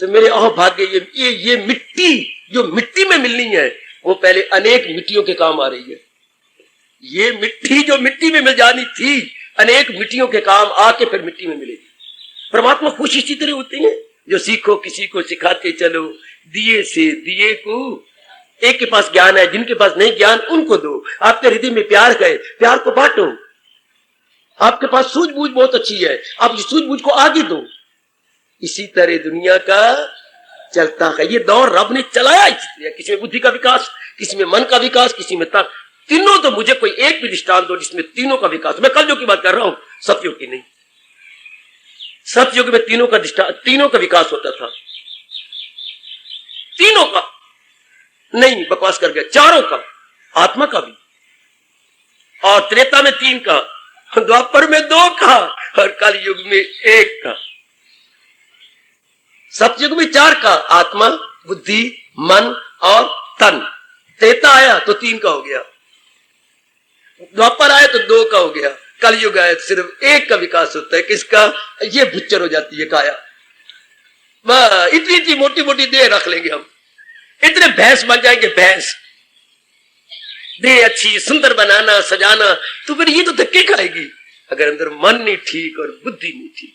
तो मेरे भाग्य ये मिट्टी जो मिट्टी में मिलनी है वो पहले अनेक मिट्टियों के काम आ रही है। ये मिट्टी जो मिट्टी में मिल जानी थी अनेक मिट्टियों के काम आके फिर मिट्टी में मिलेगी। परमात्मा खुश इसी तरह होते हैं, जो सीखो किसी को सिखाते चलो, दिए से दिए को। एक के पास ज्ञान है, जिनके पास नहीं ज्ञान उनको दो। आपके हृदय में प्यार है, प्यार को बांटो। आपके पास सूझबूझ बहुत अच्छी है, आप इस सूझबूझ को आगे दो। इसी तरह दुनिया का चलता है ये दौर रब ने चलाया, इसलिए किसी में बुद्धि का विकास, किसी में मन का विकास, किसी में तर्क। तीनों तो मुझे कोई एक भी दृष्टांत दो जिसमें तीनों का विकास। मैं कलयुग की बात कर रहा हूं, सतयुग की नहीं। सतयुग में तीनों का विकास होता था, तीनों का नहीं, बकवास कर गया, चारों का, आत्मा का भी। और त्रेता में 3 का, द्वापर में 2 का और कल युग में 1 का। सतयुग में 4 का, आत्मा, बुद्धि, मन और तन। त्रेता आया तो 3 का हो गया, द्वापर आया तो 2 का हो गया, कलयुग आया तो सिर्फ 1 का विकास होता है। किसका? ये भुच्चर हो जाती है काया। इतनी इतनी मोटी मोटी देह रख लेंगे हम, इतने भैंस बन जाएंगे, भैंस। देह अच्छी सुंदर बनाना सजाना, तो फिर ये तो धक्के खाएगी अगर अंदर मन नहीं ठीक और बुद्धि नहीं ठीक।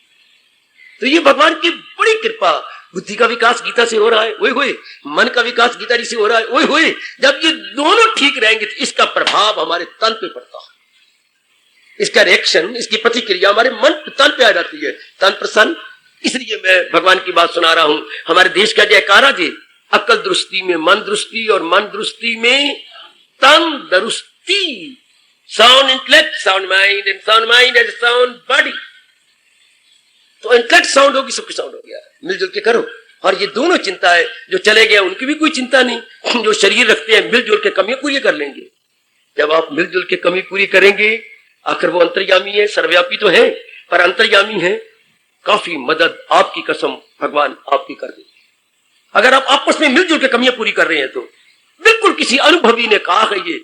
तो ये भगवान की बड़ी कृपा। बुद्धि का विकास गीता से हो रहा है, ओए होए, मन का विकास गीता जी से हो रहा है, ओए होए। जब ये दोनों ठीक रहेंगे तो इसका प्रभाव हमारे तन पे पड़ता है, इसका रिएक्शन, इसकी प्रतिक्रिया हमारे मन तन पे आ जाती है, तन प्रसन्न। इसलिए मैं भगवान की बात सुना रहा हूं। हमारे देश का जयकारा जी, अकल दृष्टि में मन दृष्टि और मन दृष्टि में तन दृष्टि। Sound intellect, sound mind and sound mind and sound body. तो इंटेलेक्ट साउंड होगी, सब कुछ साउंड हो गया। मिलजुल के करो। और ये दोनों चिंता है, जो चले गए उनकी भी कोई चिंता नहीं, जो शरीर रखते हैं मिलजुल के कमियां पूरी कर लेंगे। जब आप मिलजुल के कमी पूरी करेंगे, आखिर वो अंतर्यामी है, सर्वव्यापी तो है पर अंतर्यामी है, काफी मदद आपकी कसम भगवान आपकी कर देंगे। अगर आप आपस में मिलजुल के कमियां पूरी कर रहे हैं तो बिल्कुल किसी अनुभवी ने कहा है, ये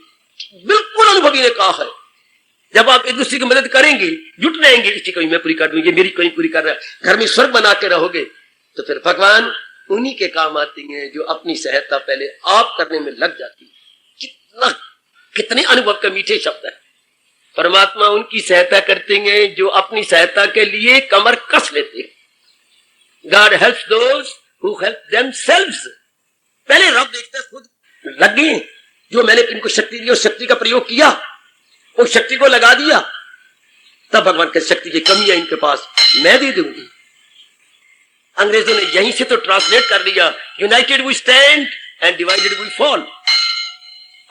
बिल्कुल अनुभवी ने कहा है, जब आप एक दूसरे की मदद करेंगे, जुट रहेंगे, इसकी कमी मैं पूरी कर दूंगी, मेरी कमी पूरी कर रहा है, घर में स्वर्ग बना के रहोगे, तो फिर भगवान उन्हीं के काम आती हैं जो अपनी सहायता पहले आप करने में लग जाती है। कितने अनुभव के मीठे शब्द है। परमात्मा उनकी सहायता करते हैं जो अपनी सहायता के लिए कमर कस लेते हैं। God helps those who help themselves। पहले रब देखता है खुद लग गए, जो मैंने इनको शक्ति दी उस शक्ति का प्रयोग किया, उस शक्ति को लगा दिया, तब भगवान की शक्ति की कमी है इनके पास, मैं दे दूंगी। अंग्रेजों ने यहीं से तो ट्रांसलेट कर दिया, united we stand and divided we fall.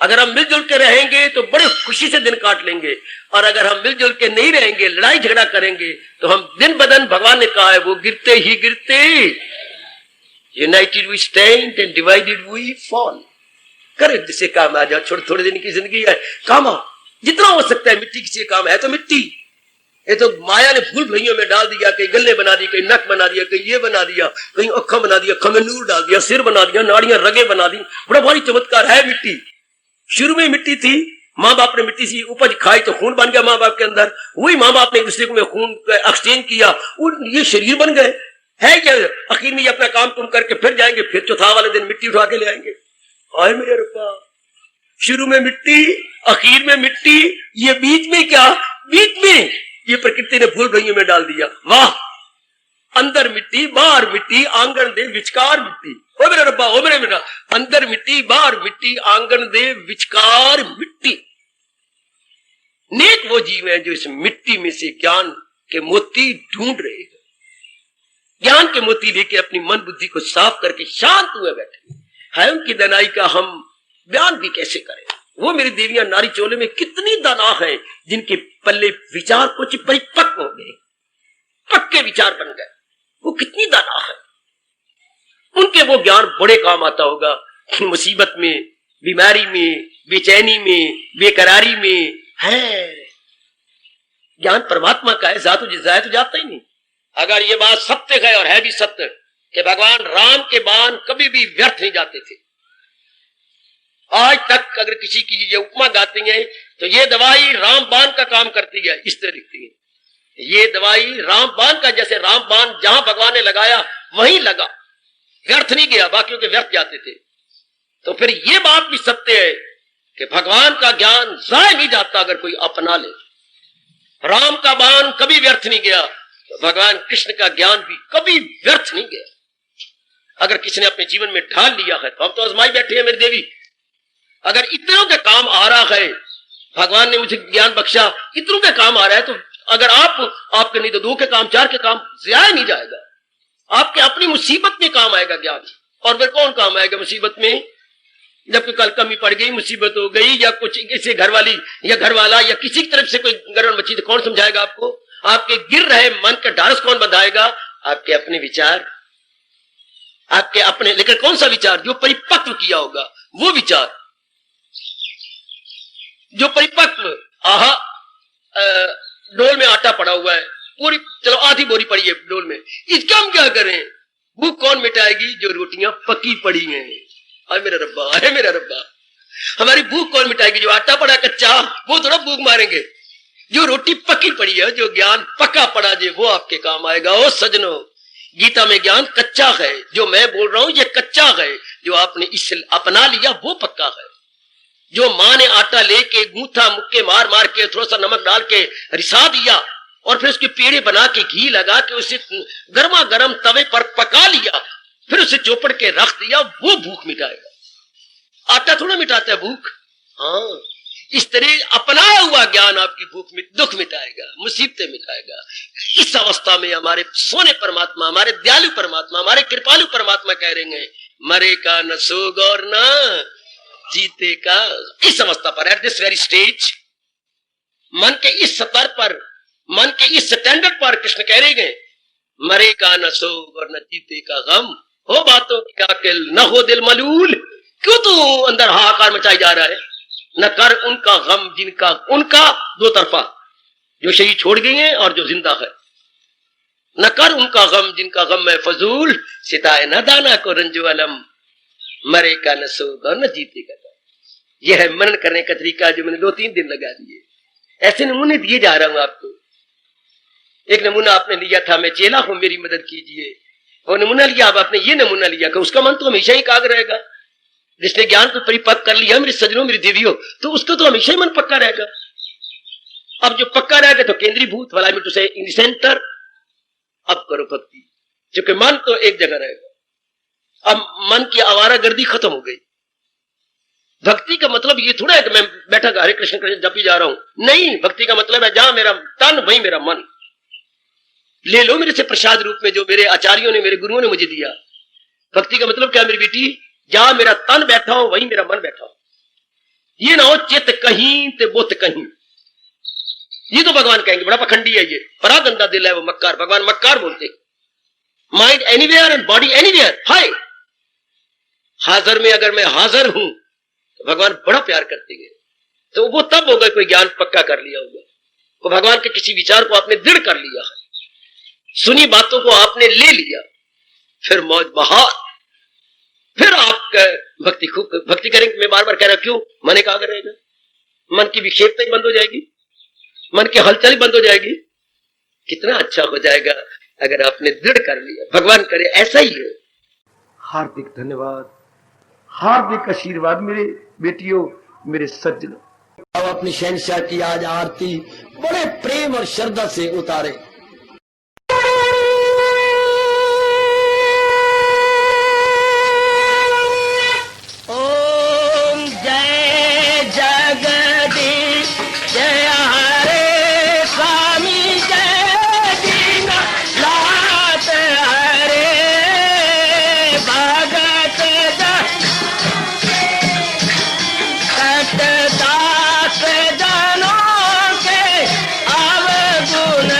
अगर हम मिलजुल के रहेंगे तो बड़े खुशी से दिन काट लेंगे, और अगर हम मिलजुल के नहीं रहेंगे, लड़ाई झगड़ा करेंगे, तो हम दिन ब दिन, भगवान ने कहा है, वो गिरते ही गिरते। United we stand and divided we fall. करे जिसे काम आ जाओ, थोड़े दिन की जिंदगी है, काम आओ जितना हो सकता है। मिट्टी किसी काम है तो मिट्टी, ये तो माया ने भूल भुलैयों में डाल दिया, कहीं गले बना दी, कहीं नक बना दिया, कहीं ये बना दिया, कहीं अखा बना दिया, अखा में नूर डाल दिया, सिर बना दिया, नाड़ियां रगे बना दी। बड़ा भारी चमत्कार है मिट्टी। शुरू में मिट्टी थी, माँ बाप ने मिट्टी से उपज खाई तो खून बन गया माँ बाप के अंदर, वही माँ बाप ने एक दूसरे को में खून एक्सचेंज किया, ये शरीर बन गए है क्या। आखिर में ये अपना काम तुम करके फिर जाएंगे, फिर चौथा वाले दिन मिट्टी उठा के ले आएंगे। आए मेरे रुपा, शुरू में मिट्टी, आखिर में मिट्टी, ये बीच में क्या, बीच में ये प्रकृति ने भूल भुलैयों में डाल दिया। वाह, अंदर मिट्टी बाहर मिट्टी, आंगन दे विचकार मिट्टी। ओ मेरे रब्बा, ओ मेरे बेटा, अंदर मिट्टी बाहर मिट्टी, आंगन दे विचकार मिट्टी। नेक वो जीव है जो इस मिट्टी में से ज्ञान के मोती ढूंढ रहे हैं, ज्ञान के मोती लेके अपनी मन बुद्धि को साफ करके शांत हुए बैठे हैं। उनकी दनाई का हम बयान भी कैसे करें। वो मेरी देवियां नारी चोले में कितनी दाना है जिनके पल्ले विचार कुछ परिपक्व हो गए, पक्के विचार बन गए, वो कितनी दाना है। उनके वो ज्ञान बड़े काम आता होगा, मुसीबत में, बीमारी में, बेचैनी में, बेकरारी में है। ज्ञान परमात्मा का है, जाए तो जाता ही नहीं। अगर ये बात सत्य है, और है भी सत्य, कि भगवान राम के बाण कभी भी व्यर्थ नहीं जाते थे। आज तक अगर किसी की ये उपमा गाती है तो ये दवाई राम बाण का काम करती है, इस तरह लिखती है। ये दवाई राम बाण का, जैसे राम बाण जहां भगवान ने लगाया वहीं लगा, व्यर्थ नहीं गया, बाकियों के व्यर्थ जाते थे। तो फिर ये बात भी सत्य है कि भगवान का ज्ञान जाया नहीं जाता अगर कोई अपना ले। राम का बाण कभी व्यर्थ नहीं गया, तो भगवान कृष्ण का ज्ञान भी कभी व्यर्थ नहीं गया। अगर किसी ने अपने जीवन में ढाल लिया है, तो हम तो आजमाई बैठे हैं मेरी देवी। अगर इतनों के काम आ रहा है, भगवान ने मुझे ज्ञान बख्शा, इतनों के काम आ रहा है, तो अगर आपके नहीं तो 2 के काम, 4 के काम जाया नहीं जाएगा। आपके अपनी मुसीबत में काम आएगा ज्ञान। और फिर कौन काम आएगा मुसीबत में? जब कोई कल कमी पड़ गई, मुसीबत हो गई, या कुछ किसी घरवाली या घरवाला या किसी की तरफ से कोई गड़बड़ मची, तो कौन समझाएगा आपको? आपके गिर रहे मन का ढारस कौन बंधाएगा? आपके अपने विचार, आपके अपने। लेकिन कौन सा विचार? जो परिपक्व किया होगा वो विचार, जो परिपक्व। डोल में आटा पड़ा हुआ है, पूरी, चलो आधी बोरी पड़ी है डोल में, इसका हम क्या करें? भूख कौन मिटाएगी? जो रोटियां पकी पड़ी हैं। अरे मेरा रब्बा, अरे मेरा रब्बा, हमारी भूख कौन मिटाएगी? जो आटा पड़ा कच्चा, वो थोड़ा भूख मारेंगे। जो रोटी पकी पड़ी है, जो ज्ञान पका पड़ा जे, वो आपके काम आएगा। ओ सजनों, गीता में ज्ञान कच्चा है। जो मैं बोल रहा हूं ये कच्चा है। जो आपने इस अपना लिया वो पक्का है। जो माँ ने आटा लेके गूंथा, मुक्के मार मार के थोड़ा सा नमक डाल के रिसा दिया और फिर उसके पेड़े बना के घी लगा के उसे गर्मा गर्म तवे पर पका लिया, फिर उसे चौपड़ के रख दिया, वो भूख मिटाएगा। आटा थोड़ा मिटाता है भूख। हाँ, इस तरह अपनाया हुआ ज्ञान आपकी भूख में दुख मिटाएगा, मुसीबतें मिटाएगा। इस अवस्था में हमारे सोने परमात्मा, हमारे दयालु परमात्मा, हमारे कृपालु परमात्मा कह रहे हैं, मरे का न सोग और न जीते का। इस अवस्था पर, एट दिस वेरी स्टेज, मन के इस स्तर पर, मन के इस स्टैंडर्ड पर कृष्ण कह रहे हैं, मरे का न सोग और न जीते का गम, हो बातों की अकिल न हो दिल मलूल। क्यों तू अंदर हाहाकार मचाई जा रहा है? न कर उनका गम जिनका, उनका दो तरफा, जो शरीर छोड़ गई है और जो जिंदा है। न कर उनका गम जिनका गम है फजूल, सिताए न दाना को रंजो अलम, मरे का न सोग और न जीते का गम। यह है मनन करने का तरीका जो मैंने 2-3 दिन लगा दिए। ऐसे नमूने दिए जा रहा हूं आपको। एक नमूना आपने लिया था, मैं चेला हूं मेरी मदद कीजिए, वो नमूना लिया। अब आपने ये नमूना लिया कि उसका मन तो हमेशा ही एकाग्र रहेगा। जिसने ज्ञान को परिपक्व कर लिया, मेरे सजनों, मेरी देवियों, तो उसको तो हमेशा ही मन पक्का रहेगा। अब जो पक्का रहेगा तो केंद्रीभूत वाला में, टू से इन सेंटर। अब करो भक्ति, क्योंकि मन तो एक जगह रहेगा। अब मन की आवारागर्दी खत्म हो गई। भक्ति का मतलब ये थोड़ा है कि मैं बैठा हरे कृष्ण कृष्ण जपी जा रहा हूं। नहीं, भक्ति का मतलब है जहां मेरा तन वहीं मेरा मन। ले लो मेरे से प्रसाद रूप में जो मेरे आचार्यों ने, मेरे गुरुओं ने मुझे दिया। भक्ति का मतलब क्या मेरी बेटी? जहां मेरा तन बैठा हो वहीं मेरा मन बैठा हो। ये ना हो चित कहीं ते बुत कहीं। ये तो भगवान कहेंगे बड़ा पखंडी है, ये बड़ा गंदा दिल है, वो मक्कार। भगवान मक्कार बोलते, mind anywhere and body anywhere. हाय, हाजिर में अगर मैं हाजिर हूं तो भगवान बड़ा प्यार करते हैं। तो वो तब होगा कोई ज्ञान पक्का कर लिया होगा, वो भगवान के किसी विचार को आपने दृढ़ कर लिया है, सुनी बातों को आपने ले लिया, फिर मौज बहार, फिर आप भक्ति खूब भक्ति करेंगे। मैं बार बार कह रहा क्यों? मन एकाग्र रहेगा, मन की विक्षेपता ही बंद हो जाएगी, मन की हलचल ही बंद हो जाएगी। कितना अच्छा हो जाएगा अगर आपने दृढ़ कर लिया। भगवान करे ऐसा ही है। हार्दिक धन्यवाद, हार्दिक आशीर्वाद मेरे बेटियों, मेरे सज्जनों। अब अपनी शहंशाह की आज आरती बड़े प्रेम और श्रद्धा से उतारे। दास जनों के अवगुण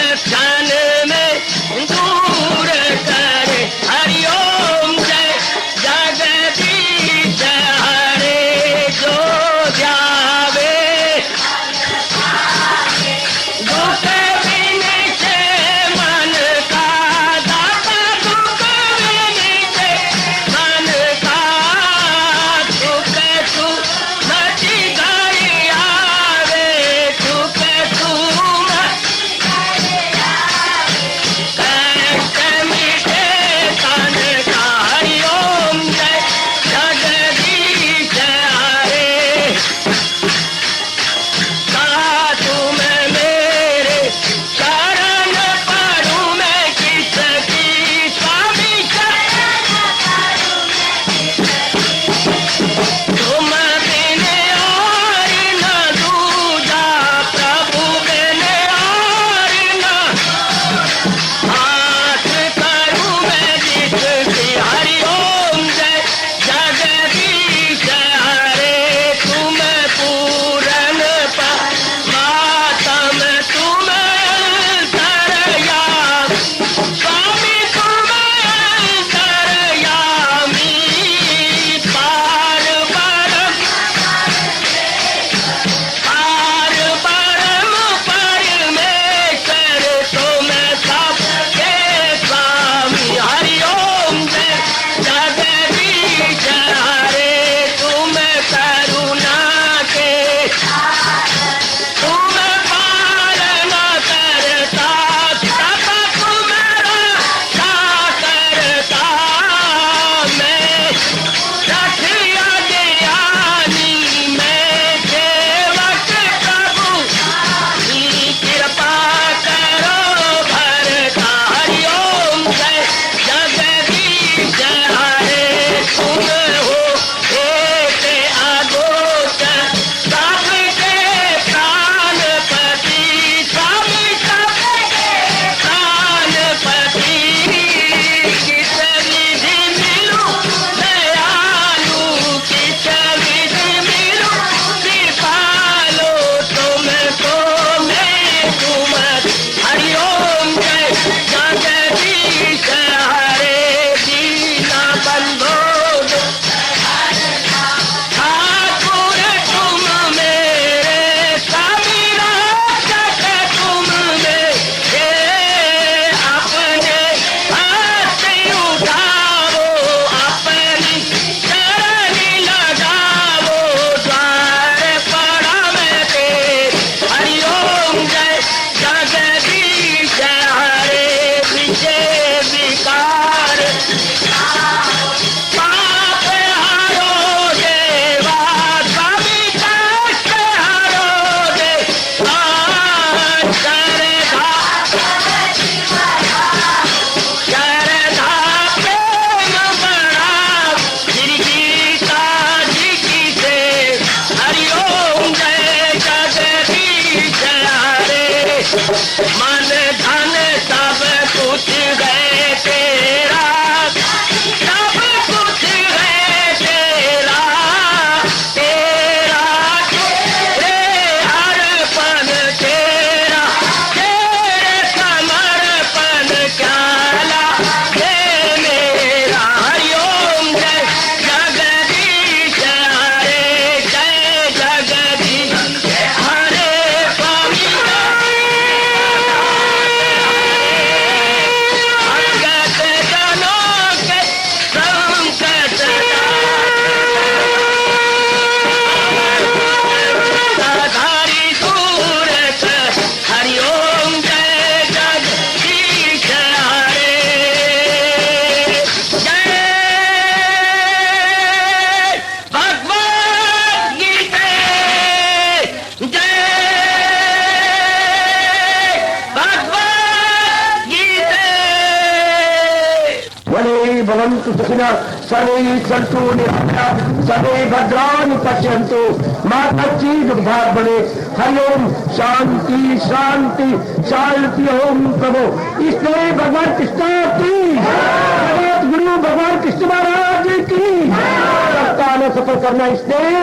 भवन्तु सुखिनः सर्वे सन्तु निरामयाः सर्वे भद्राणि पश्यन्तु मा कश्चित् दुःखात् भवेत्। हरि ओम शांति शांति शांति। ओम प्रभु इसलिए भगवान कृष्ण की जगत गुरु भगवान कृष्ण महाराज की सप्ताह में सफल करना इसलिए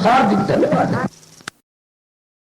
हार्दिक धन्यवाद।